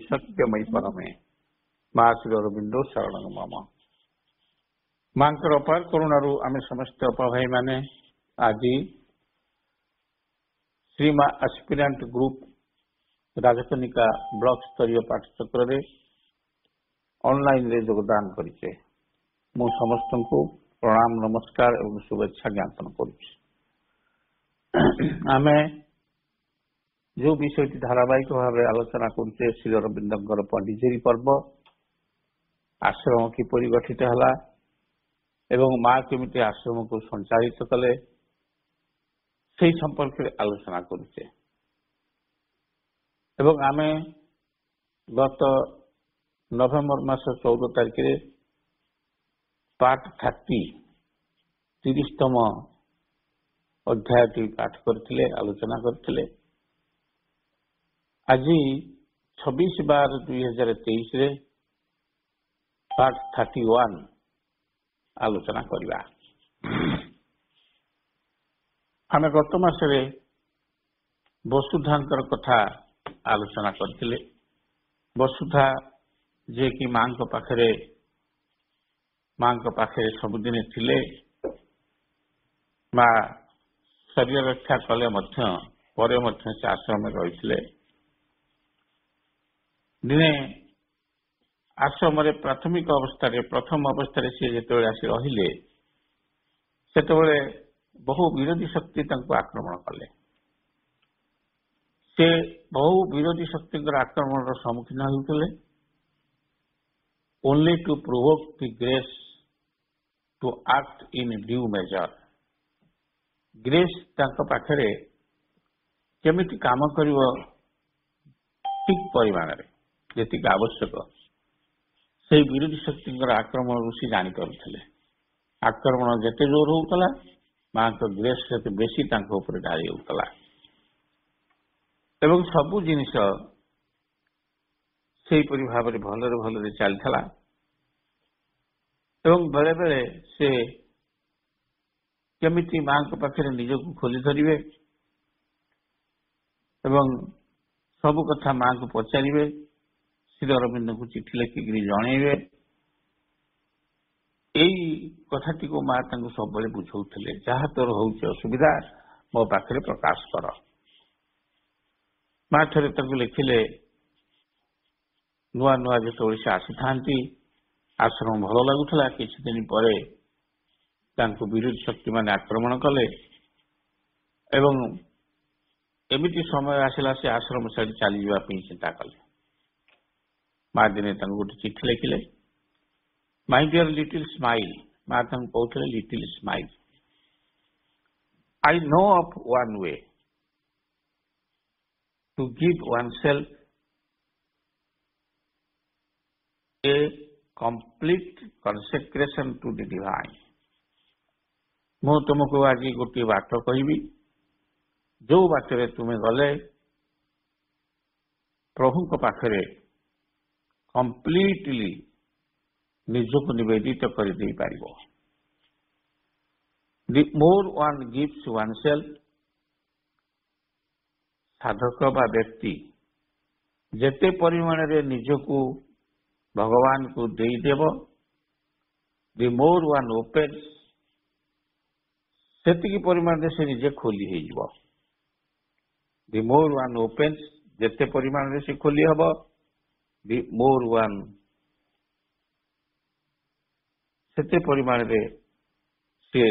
सत्यमयी परमे माँ श्री अरविंदो शरण मम। माँ अपार करुणारू आम समस्त अपा भाई माने आज श्री माँ एस्पिरेंट ग्रुप राजकनिका ब्लॉक स्तरीय पाठचक्र रे ऑनलाइन रे योगदान करिचे। मु समस्त को प्रणाम नमस्कार एवं शुभेच्छा ज्ञापन करुछि। आमे जो विषय धारावाहिक भाव आलोचना करुचे श्री अरविंदर पंडिचेरी पर्व आश्रम किपरि गठित हला एवं माँ केमिति आश्रम को संचालित कले से संपर्क में आलोचना करुचे। एवं आमे गत नवेम्बर मास 14 तारिख रे पार्ट 30तम अध्याय पाठ करथिले आलोचना करथिले। आज 26/12/2023 रे पार्ट 31 आलोचना करबा। आमे गत मासरे वसुधांकर कथा आलोचना करथिले। वसुधा जे कि मां को पाखरे सबुदिन थिले, मां शरीर रक्षा कले परे से आश्रम में रही। दिने आश्रम प्राथमिक अवस्था प्रथम अवस्था सी जो आसी रहिले सेतबेले बहु विरोधी शक्ति आक्रमण कले। से बहु विरोधी शक्ति आक्रमण सम्मुखीन होते only to provoke the grace to act in due measure. Grace पाखरे केमिति काम करिवो ठीक परिमाण रे जेतिक आवश्यक से विरोधी शक्ति आक्रमण से जानी पारुथिले। आक्रमण जेते जोर होउतला मां तो ग्रेस से बेसी ऊपर ढाई होउतला एवं सबु जिनिस से भाव में भलरे चलता एवं बेले बेले से केमिति मां को पाखरे निजको खोली धरिवे एवं सबु कथा मां को पचारे श्री अरविंद को चिठी लिखिक जनइबे। यही कथाटी को मां सब बुझाऊे जहाँ तोर हो असुविधा मो पाखे प्रकाश कर। मां थे लिखिले नुआ नुआ जो से आसी था आश्रम भल लगुला किसी दिन पर विरोधी शक्ति माने आक्रमण कले एवं एमिति समय आसला से आश्रम छाड़ी चली जावाई चिंता कले। माँ दिने गोटे चिठी लिखिले, माय डियर लिटिल स्माइल। माँ कहते little smile, I know of one way to give one self a complete consecration to the divine. मु तुमको आज गोटे बाट कहबी जो बाटे तुम्हें गले प्रभु को पाखरे कंप्लीटली निजको निवेदित कर दे पारिबो। The more one gives one self, साधक बा व्यक्ति जेते परिमाण रे निजको भगवान को दे देव, द मोर वन ओपेन्स सेतिकी परिमाण से निजे खोली हो जीव। द मोर वन ओपेन्स जेते परिमाण से खोली हब, द मोर वन सेते परिमाण रे से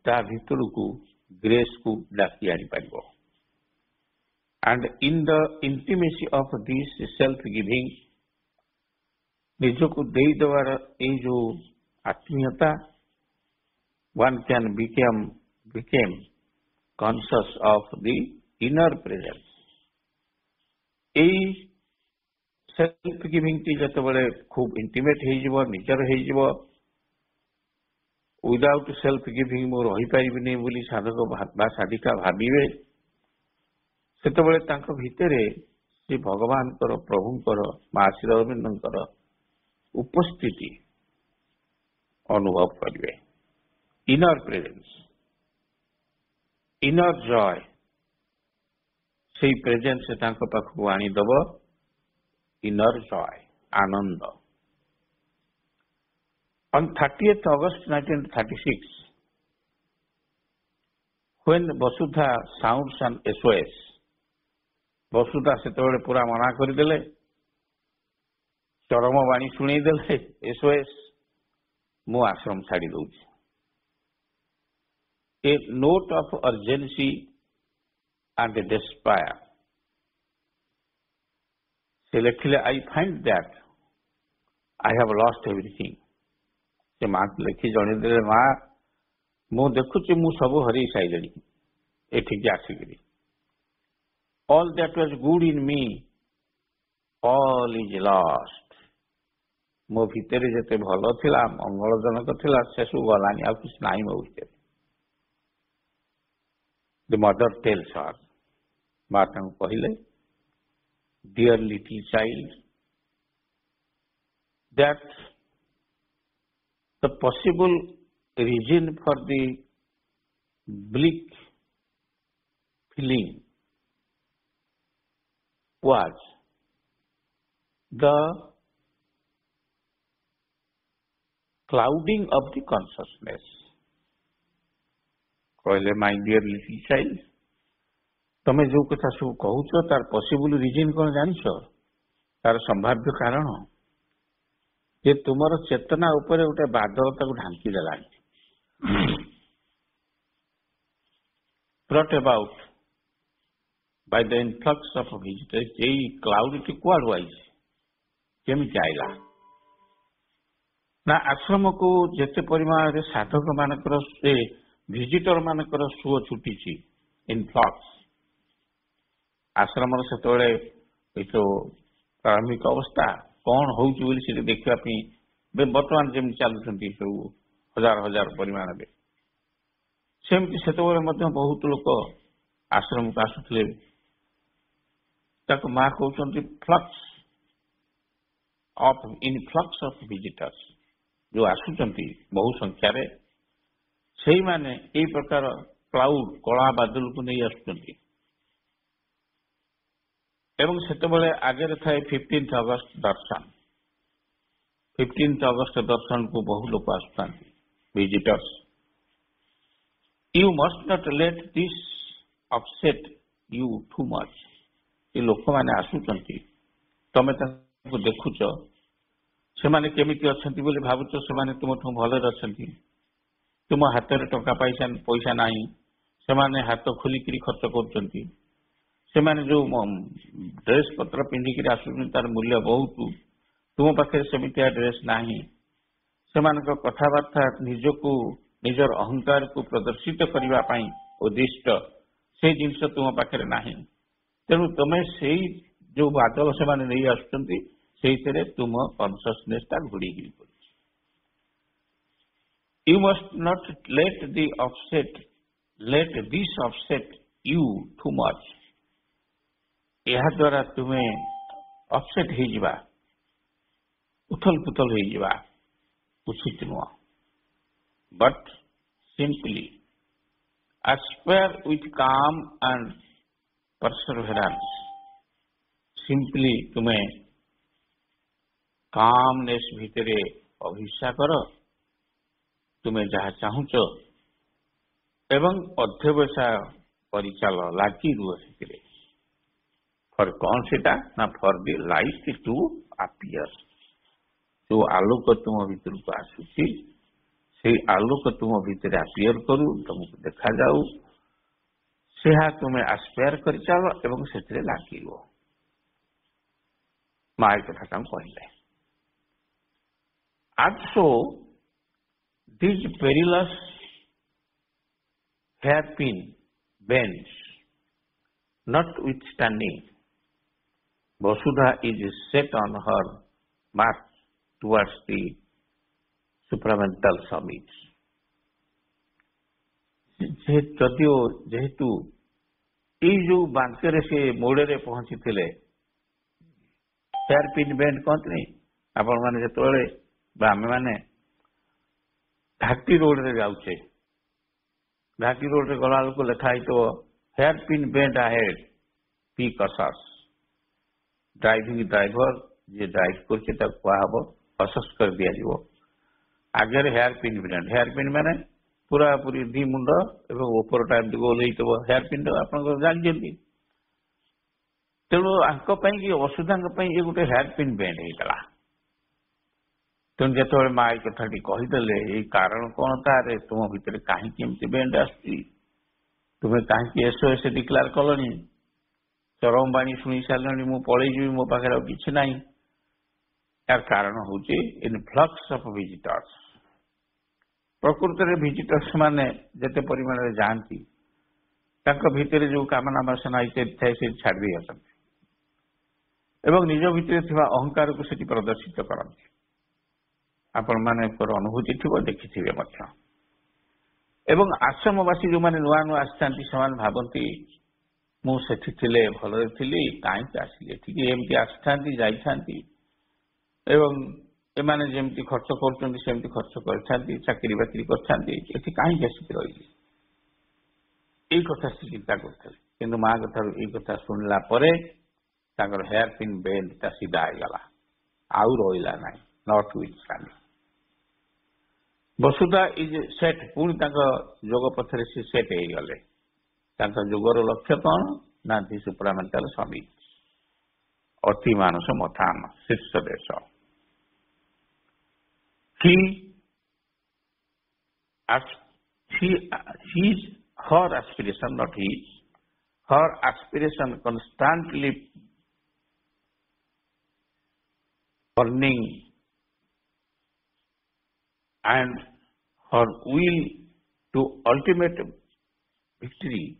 ता भीतर को ग्रेस को डाकी आनी पारिबो। And in the intimacy of this self giving, निजको दे देवार ए जो आत्मीयता, one can become conscious of the inner presence. यही सेल्फ गिविंग टी जतबेले खूब इंटीमेट हो निजर हो, विदाउट सेल्फ गिविंग मो रही पारिबिनी बोली साधक बा साधिका भाविबे, सेतबेले तांको भितरे श्री भगवान प्रभुंकर मां श्री अरविंदर उपस्थिति अनुभव करिवे। इनर प्रेजेंस, इनर जॉय से प्रेजेंस से पाखक आनीदब inner joy, Ananda. On 30th August 1936, when Vasudha sounds an SOS, Vasudha ସେତେବେଳେ ପୁରା ମନା କରିଦେଲେ, ଚରମ ବାଣୀ ଶୁଣେଇଦେଲେ, SOS, ମୁଁ ଆଶ୍ରମ ଛାଡ଼ି ଦଉଛି। A note of urgency and despair. ସେ ଲେଖିଲେ, I find that I have lost everything. ସେ ମାଙ୍କୁ ଲେଖି ଜଣେଇଦେଲେ, ମା ମୁଁ ଦେଖୁଛି ମୁଁ ସବୁ ହରେଇ ସାରିଲିଣି ଏଠିକି ଆସିକିରି। All that was good in me, all is lost. ମୋ ଭିତରେ ଯେତେ ଭଲ ଥିଲା, ମଙ୍ଗଳଜନକ ଥିଲା, ସେସବୁ ଗଲାଣି, ଆଉ କିଛି ନାହିଁ ମୋ ଭିତରେ। The mother tells her, ମା ତାଙ୍କୁ କହିଲେ, dear little child, that the possible reason for the bleak feeling was the clouding of the consciousness. କହିଲେ, my dear little child, ତମେ ଯୋଉ କଥା ସବୁ କହୁଛ ତାର ପସିବୁଲ ରିଜିନ କଣ ଜାଣିଛ? ତାର ସମ୍ଭାବ୍ୟ କାରଣ ଯେ ତୁମର ଚେତନା ଉପରେ ଗୋଟେ ବାଦଲ ତାକୁ ଢାଙ୍କି ଦେଲାଣି। brought about by the influx of visitors. ଏଇ କ୍ଲାଉଡଟି କୁଆଡୁ ଆଇଛି, କେମିତି ଆଇଲା? ନା ଆଶ୍ରମକୁ ଯେତେ ପରିମାଣରେ ସାଧକ ମାନଙ୍କର ଭିଜିଟର ମାନଙ୍କର ସୁଅ ଛୁଟିଛି, ଇନଫ୍ଲକ୍ସ, ଆଶ୍ରମର ସେତେବେଳେ ଏଇ ଯୋଉ ପ୍ରାରମ୍ଭିକ ଅବସ୍ଥା କଣ ହଉଛି ବୋଲି ସେଠି ଦେଖିବା ପାଇଁ ବର୍ତ୍ତମାନ ଯେମିତି ଚାଲୁଛନ୍ତି ସବୁ ହଜାର ହଜାର ପରିମାଣରେ, ସେମିତି ସେତେବେଳେ ମଧ୍ୟ ବହୁତ ଲୋକ ଆଶ୍ରମକୁ ଆସୁଥିଲେ। ତାକୁ ମା କହୁଛନ୍ତି ଫ୍ଲକ୍ସ ଅଫ ଇନଫ୍ଲକ୍ସ ଅଫ ଭିଜିଟର୍ସ, ଯୋଉ ଆସୁଛନ୍ତି ବହୁ ସଂଖ୍ୟାରେ, ସେଇମାନେ ଏଇ ପ୍ରକାର କ୍ଲାଉଡ କଳା ବାଦଲକୁ ନେଇ ଆସୁଛନ୍ତି। ଏବଂ ସେତେବେଳେ ଆଗରେ ଥାଏ 15th ଅଗଷ୍ଟ ଦର୍ଶନ। 15th ଅଗଷ୍ଟ ଦର୍ଶନକୁ ବହୁ ଲୋକ ଆସୁଥାନ୍ତି, visitors. You must not let this upset you too much. ଏ ଲୋକମାନେ ଆସୁଛନ୍ତି, ତମେ ତାଙ୍କୁ ଦେଖୁଛ, ସେମାନେ କେମିତି ଅଛନ୍ତି ବୋଲି ଭାବୁଛ, ସେମାନେ ତୁମଠୁ ଭଲରେ ଅଛନ୍ତି, ତୁମ ହାତରେ ଟଙ୍କା ପଇସା ନାହିଁ, ସେମାନେ ହାତ ଖୋଲିକିରି ଖର୍ଚ୍ଚ କରୁଛନ୍ତି, ସେମାନେ ଯୋଉ ଡ୍ରେସ ପତ୍ର ପିନ୍ଧିକିରି ଆସୁଛନ୍ତି ତାର ମୂଲ୍ୟ ବହୁତ, ତୁମ ପାଖରେ ସେମିତିଆ ଡ୍ରେସ ନାହିଁ, ସେମାନଙ୍କ କଥାବାର୍ତ୍ତା ନିଜକୁ ନିଜର ଅହଙ୍କାରକୁ ପ୍ରଦର୍ଶିତ କରିବା ପାଇଁ ଉଦ୍ଦିଷ୍ଟ, ସେଇ ଜିନିଷ ତୁମ ପାଖରେ ନାହିଁ। ତେଣୁ ତମେ ସେଇ ଯୋଉ ବାଦଲ ସେମାନେ ନେଇ ଆସୁଛନ୍ତି ସେଇଥିରେ ତୁମ କନସିୟସନେସ ଟା ଘୋଡେଇକିରି ପଡୁଛି। You must not let this upset you too much. ଏହା ଦ୍ୱାରା ତୁମେ ଅପସେଟ ହେଇଯିବା, ଉଥଲ ପୁଥଲ ହେଇଯିବା ଉଚିତ ନୁହଁ। But simply aspire with calm and perseverance. Simply ତୁମେ କାମନେସ ଭିତରେ ଅଭିଷ୍ଠା କର, ତୁମେ ଯାହା ଚାହୁଁଛ, ଏବଂ ଅଧ୍ୟବସାୟ ପରିଚାଳ, ଲାଗି ରୁହ ସେଥିରେ। ଫର କଣ ସେଟା ନା ଫର ଦି ଲାଇଟ ଟୁ ଆପିୟର। ଯୋଉ ଆଲୋକ ତୁମ ଭିତରକୁ ଆସୁଛି, ସେଇ ଆଲୋକ ତୁମ ଭିତରେ ଆପିୟର କରୁ, ତମକୁ ଦେଖାଯାଉ, ସେହା ତୁମେ ଆସ୍ପାୟାର କରିଚାଲ ଏବଂ ସେଥିରେ ଲାଗି ରୁହ। ମା ଏ କଥା ତାଙ୍କୁ କହିଲେ। Also, these perilous hairpin bends, notwithstanding, Vasudha is set on her march towards the supramental summit. ଯଦିଓ ଯେହେତୁ ଏଇ ଯୋଉ ବାଙ୍କରେ ସେ ମୋଡରେ ପହଞ୍ଚିଥିଲେ, ହେୟାରପିନ୍ ବେଣ୍ଡ କହନ୍ତିନି, ଆପଣ ମାନେ ଯେତେବେଳେ ବା ଆମେ ମାନେ ଘାଟି ରୋଡରେ ଯାଉଛେ, ଘାଟି ରୋଡରେ ଗଲା ବେଳକୁ ଲେଖା ହେଇଥିବ hairpin bend ahead, be cautious, driving driver जे ड्राइव कर कुहब प्रशस्त कर दिया आगे hair pin bend hair pin माने पूरा पूरी दी मुंड एवं उपरटा गोल हेयर पिन आप जानते तेणु वसुधा ये गोटे हेयर पिन बैंड होता तेणु जो माँ ये कथाटी कहीदे ये कारण कौन तारे तुम भितर कहीं बैंड आसुची तुम्हें कहीं एसओएस डिक्लेयर कलनी चरम बाणी शुणी सारे मु पलैजी मो पाखे कि ना यार कारण हूँ इनफ्लक्स ऑफ विजिटर्स प्रकृत में विजिटर्स माने जिते परिमाण जाती भितर जो कामना बासना इत्यादि थाए से छाड़ दी आसती एवं निज भितर अहंकार को सेठी प्रदर्शित करती आपण माने अनुभूति थी देखि एवं आश्रमवासी जो मैंने नुआ नुआ आसती से भावती मुझे भलरे थी कहीं आसिले एमती आसती जाती एवं एमाने जमती खर्च करमती खर्च कर चाकरी बाकरी कर कहीं आसिक रही यही कथा से चिंता कर माँ कथा यही कथा शुणला हेयर पिन बैंड सीधा आईगला आउ रहा ना not with standing Vasudha is set पुणी जोग पथर से सेट हो गले जोगर लक्ष्य कौन ना दि सुप्रामेंटाल समिट अति मानस मथान शीर्ष देश her aspiration not his her aspiration constantly burning and her will to ultimate victory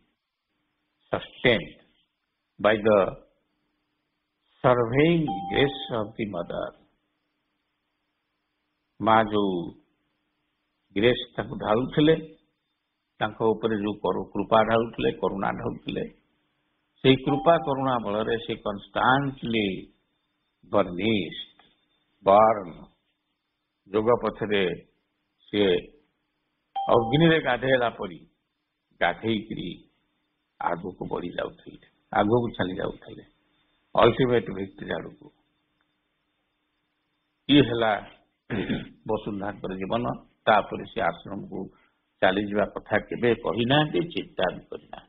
sustained by the surveying grace of the mother माँ जो ग्रेस ढालुले जो कृपा ढालुले करुणा ढालुले से कृपा करुणा बल से कन्स्टांटली बर्निस्ट बर्न जोग पथरे से अग्नि रे गाधेला परी गाधेकरी आगु को बढ़ी जाऊे आगु को चली जाऊे अल्टीमेट विक्ट्री आड़ को ये वसुंधा जीवन तापर से आश्रम को चली जा कथा के कहना चिंता भी करना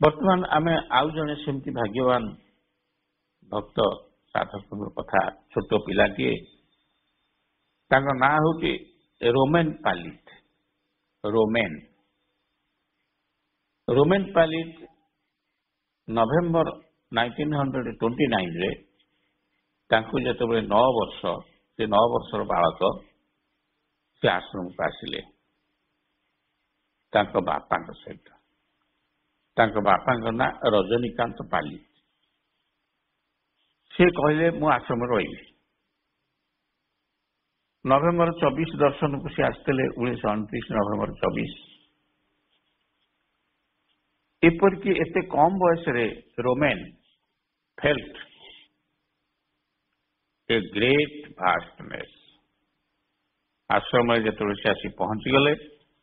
बर्तमान आम आउ जड़े सेमती भाग्यवान भक्त साधक कथा छोट पिलाटीए ना हूँ रोमेन पालित रोमेन पालित नवेम्बर 1929 रे जो 9 वर्ष से 9 वर्षर बालक से आश्रम को आसिले बापा सहित बापा ना रजनीकांत पाली से कहले मु आश्रम रही नवेम्बर 24 दर्शन को सी आसते 1929 नवेम्बर 24 एपरिक एते कम बयस Romain felt a great vastness ashram जो से आसी पहुंची गले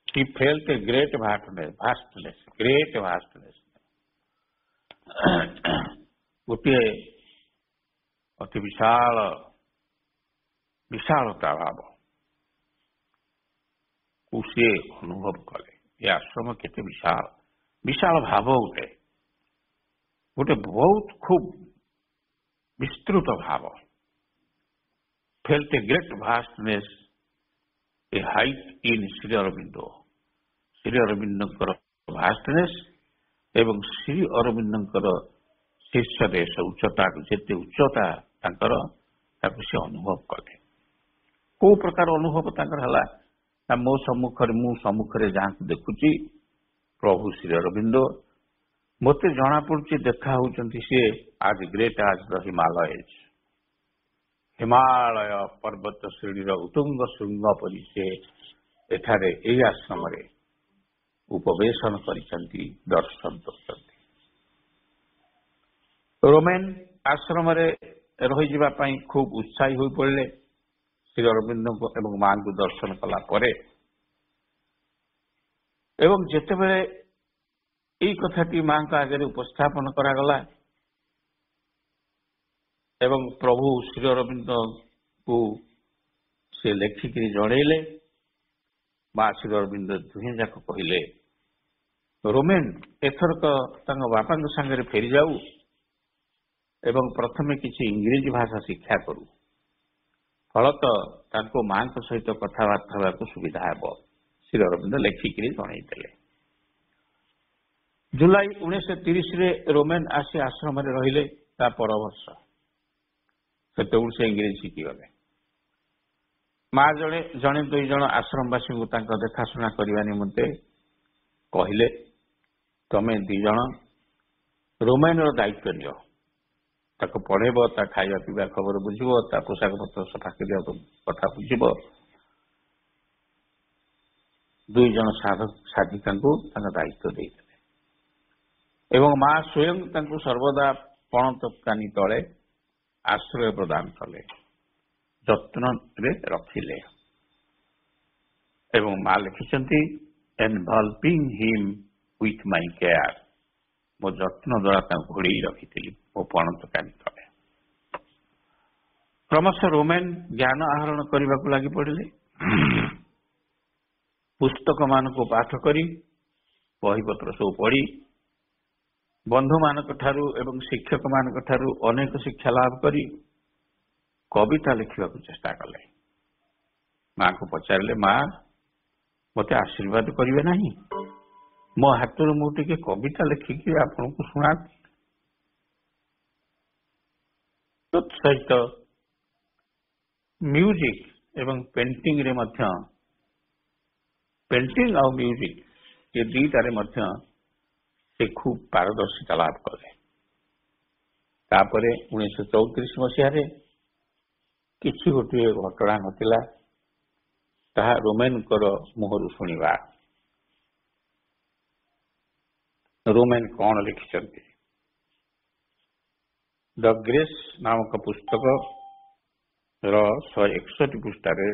ही फेल्ट ए ग्रेट भास्टनेस गोटे अति विशाल विशालता भाव को सी अनुभव कले ये आश्रम केते विशाल विशाल भाव गोटे गोटे बहुत खूब विस्तृत भाव felt a great vastness, a height in Sri Aurobindo. Sri Aurobindo vastness एवं श्री अरविंद शीर्ष देश उच्चता जिते उच्चता से अनुभव कले को प्रकार अनुभव है मो सम्मुखें जहाँ देखुची प्रभु श्री अरविंद मत जना पड़ी देखा होती सी आज ग्रेट आज द हिमालय पर्वत श्रेणी उत्तुंग श्रृंग परी से एठारे यही आश्रम उपवेशन करिसंती दर्शन करते रोमेन आश्रम रही जावाई खूब उत्साही हो पड़े श्री अरविंद को एवं मां को दर्शन कला परे एवं जेतेबेले यही कथाटी मां का आगे उपस्थापन करागला ଏବଂ ପ୍ରଭୁ ଶ୍ରୀ ଅରବିନ୍ଦଙ୍କୁ ସେ ଲେଖିକରି ଜଣେଇଲେ। ମା ଶ୍ରୀ ଅରବିନ୍ଦ ଦୁହେଁ ଯାକ କହିଲେ ରୋମେନ୍ ଏଥରକ ତାଙ୍କ ବାପାଙ୍କ ସାଙ୍ଗରେ ଫେରିଯାଉ ଏବଂ ପ୍ରଥମେ କିଛି ଇଂରେଜୀ ଭାଷା ଶିକ୍ଷା କରୁ, ଫଳତଃ ତାଙ୍କୁ ମାଙ୍କ ସହିତ କଥାବାର୍ତ୍ତା ହେବାକୁ ସୁବିଧା ହେବ। ଶ୍ରୀ ଅରବିନ୍ଦ ଲେଖିକରି ଜଣେଇଥିଲେ। ଜୁଲାଇ 1930ରେ ରୋମେନ୍ ଆସି ଆଶ୍ରମରେ ରହିଲେ। ତା ପର ବର୍ଷ ସେତେବେଳେ ସେ ଇଂରେଜୀ ଶିଖିଗଲେ। ମା ଜଣେ ଦୁଇ ଜଣ ଆଶ୍ରମବାସୀଙ୍କୁ ତାଙ୍କ ଦେଖାଶୁଣା କରିବା ନିମନ୍ତେ କହିଲେ, ତମେ ଦି ଜଣ ରୋମେନ୍ର ଦାୟିତ୍ୱ ନିଅ, ତାକୁ ପଢେଇବ, ତା ଖାଇବା ପିଇବା ଖବର ବୁଝିବ, ତା ପୋଷାକ ପତ୍ର ସଫା କରିବା କଥା ବୁଝିବ। ଦୁଇ ଜଣ ସାଧିକାଙ୍କୁ ତାଙ୍କ ଦାୟିତ୍ୱ ଦେଇଥିଲେ ଏବଂ ମା ସ୍ୱୟଂ ତାଙ୍କୁ ସର୍ବଦା ପଣତକାନି ତଳେ ଆଶ୍ରୟ ପ୍ରଦାନ କଲେ, ଯତ୍ନରେ ରଖିଲେ। ଏବଂ ମା ଲେଖିଛନ୍ତି ଏନଭଲଭିଂ ହିମ୍ ୱିଥ୍ ମାଇ କେୟାର, ମୋ ଯତ୍ନ ଦ୍ୱାରା ତାଙ୍କୁ ଘୋଡ଼େଇ ରଖିଥିଲି ମୋ ପଣତକାନି ତଳେ। କ୍ରମଶଃ ରୋମେନ୍ ଜ୍ଞାନ ଆହରଣ କରିବାକୁ ଲାଗି ପଡ଼ିଲେ। ପୁସ୍ତକମାନଙ୍କୁ ପାଠ କରି, ବହିପତ୍ର ସବୁ ପଢ଼ି, ବନ୍ଧୁମାନଙ୍କ ଠାରୁ ଏବଂ ଶିକ୍ଷକମାନଙ୍କ ଠାରୁ ଅନେକ ଶିକ୍ଷା ଲାଭ କରି କବିତା ଲେଖିବାକୁ ଚେଷ୍ଟା କଲେ। ମାଙ୍କୁ ପଚାରିଲେ, ମା ମୋତେ ଆଶୀର୍ବାଦ କରିବେ ନାହିଁ? ମୋ ହାତରୁ ମୁଁ ଟିକେ କବିତା ଲେଖିକି ଆପଣଙ୍କୁ ଶୁଣାନ୍ତି। ତତ୍ସହିତ ମ୍ୟୁଜିକ୍ ଏବଂ ପେଣ୍ଟିଂରେ ମଧ୍ୟ, ପେଣ୍ଟିଂ ଆଉ ମ୍ୟୁଜିକ୍ ଏ ଦୁଇଟାରେ ମଧ୍ୟ ସେ ଖୁବ୍ ପାରଦର୍ଶିତା ଲାଭ କଲେ। ତାପରେ 1934 ମସିହାରେ କିଛି ଗୋଟିଏ ଘଟଣା ଘଟିଲା, ତାହା ରୋମେନ୍ଙ୍କର ମୁହଁରୁ ଶୁଣିବା। ରୋମେନ୍ କଣ ଲେଖିଛନ୍ତି? ଦ ଗ୍ରେସ୍ ନାମକ ପୁସ୍ତକର 161 ପୃଷ୍ଠାରେ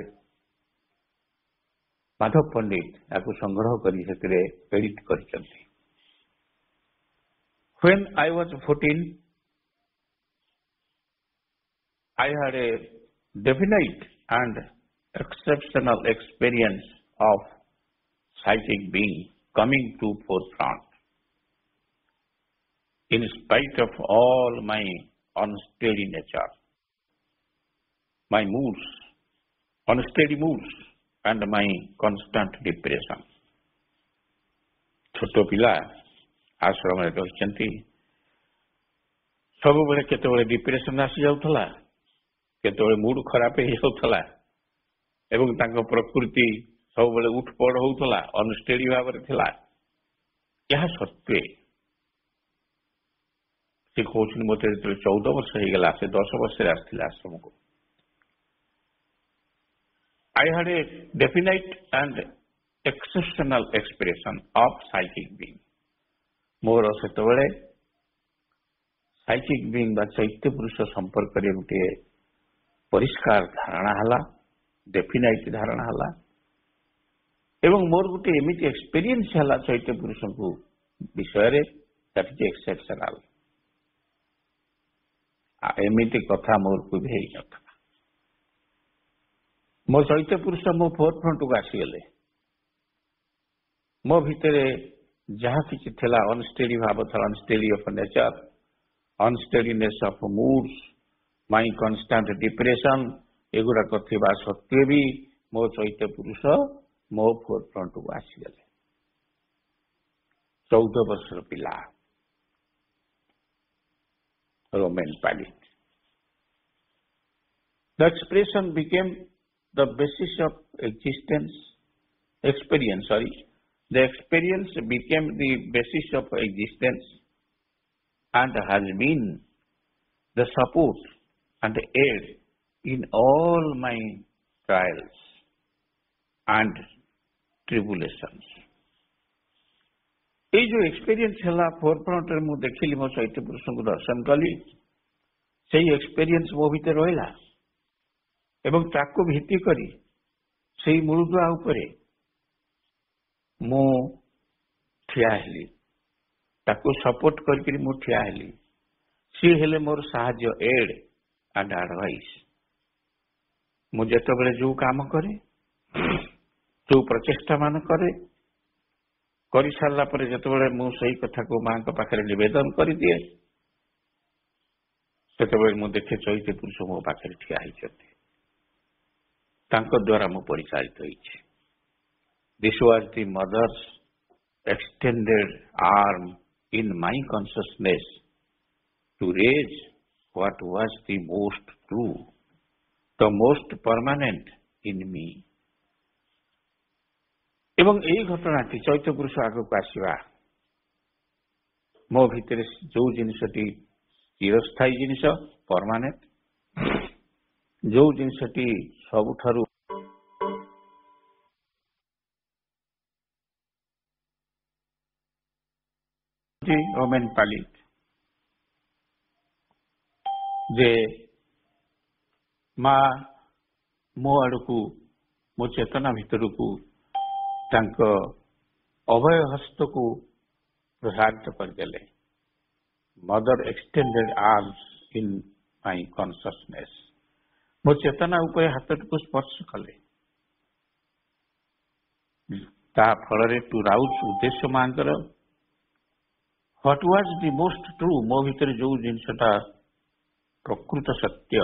ମାଧବ ପଣ୍ଡିତ ଏହାକୁ ସଂଗ୍ରହ କରି ସେଥିରେ ଏଡିଟ୍ କରିଛନ୍ତି। When I was 14, I had a definite and exceptional experience of psychic being coming to forefront. In spite of all my unsteady nature, my moods, unsteady moods, and my constant depression. ଛୋଟ ପିଲା ଆଶ୍ରମରେ ରହିଛନ୍ତି, ସବୁବେଳେ କେତେବେଳେ depression ଆସିଯାଉଥିଲା, କେତେବେଳେ mood ଖରାପ ହେଇଯାଉଥିଲା ଏବଂ ତାଙ୍କ ପ୍ରକୃତି ସବୁବେଳେ ଉଠପଡ଼ ହେଉଥିଲା, ଅନଷ୍ଟେଡି ଭାବରେ ଥିଲା। ଏହା ସତ୍ତ୍ୱେ ସେ କହୁଛନ୍ତି ମୋତେ ଯେତେବେଳେ 14 ବର୍ଷ ହେଇଗଲା, ସେ 10 ବର୍ଷରେ ଆସିଥିଲେ ଆଶ୍ରମକୁ। I had a definite and exceptional expression of psychic being. ମୋର ସେତେବେଳେ ସାଇକିକ୍ ବିଂ ବା ଚୈତ୍ୟ ପୁରୁଷ ସମ୍ପର୍କରେ ଗୋଟିଏ ପରିଷ୍କାର ଧାରଣା ହେଲା, ଡେଫିନାଇଟ୍ ଧାରଣା ହେଲା ଏବଂ ମୋର ଗୋଟିଏ ଏମିତି ଏକ୍ସପେରିଏନ୍ସ ହେଲା ଚୈତ୍ୟ ପୁରୁଷଙ୍କୁ ବିଷୟରେ, ଦ୍ୟାଟ୍ ଇଜ୍ ଏକ୍ସେପସନାଲ। ଏମିତି କଥା ମୋର କେବେ ହେଇନଥିଲା। ମୋ ଚୈତ୍ୟ ପୁରୁଷ ମୋ ଫୋର ଫ୍ରଣ୍ଟକୁ ଆସିଗଲେ। ମୋ ଭିତରେ ଯାହା କିଛି ଥିଲା, ଅନଷ୍ଟେଡି ଭାବ ଥିଲା, unsteady of nature, unsteadiness of moods, my constant depression, ଏଗୁଡାକ ଥିବା ସତ୍ତ୍ୱେ ବି ମୋ ଚୈତ୍ୟ ପୁରୁଷ ମୋ ଫୋର ଫ୍ରଣ୍ଟକୁ ଆସିଗଲେ। 14 ବର୍ଷର ପିଲା ରୋମେନ୍ ପାଣ୍ଡିତ। The expression became the basis of The experience became the basis of existence and has been the support and aid in all my trials and tribulations. ये जो एक्सपीरियंस है फोर फ्रंट रे मु देखिली, मो चैत्य पुरुष को दर्शन कली, से एक्सपीरियंस मो भीतर रहा एवं ताको भित्ति करी से मूलदुआ उपरे मु ठिया हेली, ताको सपोर्ट करके मु ठिया हेली। सी हेले मोर साहाଯ୍य एड and advice. ମୁଁ ଯେତେବେଳେ ଯୋଉ କାମ କରେ, ଯୋଉ ପ୍ରଚେଷ୍ଟା ମାନ କରେ, କରିସାରିଲା ପରେ ଯେତେବେଳେ ମୁଁ ସେଇ କଥାକୁ ମାଙ୍କ ପାଖରେ ନିବେଦନ କରିଦିଏ, ସେତେବେଳେ ମୁଁ ଦେଖେ ଚୈତ୍ୟ ପୁରୁଷ ମୋ ପାଖରେ ଠିଆ ହେଇଛନ୍ତି। ତାଙ୍କ ଦ୍ୱାରା ମୁଁ ପରିଚାଳିତ ହେଇଛି। This was the mother's extended arm in my consciousness to raise what was the most true, the most permanent in me. ଏବଂ ଏହି ଘଟଣାଟି ଚୈତ୍ୟ ପୁରୁଷ ଆଗକୁ ଆସିବା, ମୋ ଭିତରେ ଯୋଉ ଜିନିଷଟି ଚିରସ୍ଥାୟୀ ଜିନିଷ, ପରମାନେଣ୍ଟ, ଯୋଉ ଜିନିଷଟି ସବୁଠାରୁ ରୋମାନ ପାଲିଟ, ଯେ ମା ମୋ ଆଡକୁ, ମୋ ଚେତନା ଭିତରକୁ ତାଙ୍କ ଅଭୟ ହସ୍ତକୁ ପ୍ରସାରିତ କରିଦେଲେ। Mother extended arms in my consciousness, ମୋ ଚେତନା ଉପରେ ହାତଟିକୁ ସ୍ପର୍ଶ କଲେ। ତାହା ଫଳରେ ଟୁ ରାଉଜ, ଉଦ୍ଦେଶ୍ୟ ମାଙ୍କର what was the most true, ମୋ ଭିତରେ ଯୋଉ ଜିନିଷଟା ପ୍ରକୃତ ସତ୍ୟ,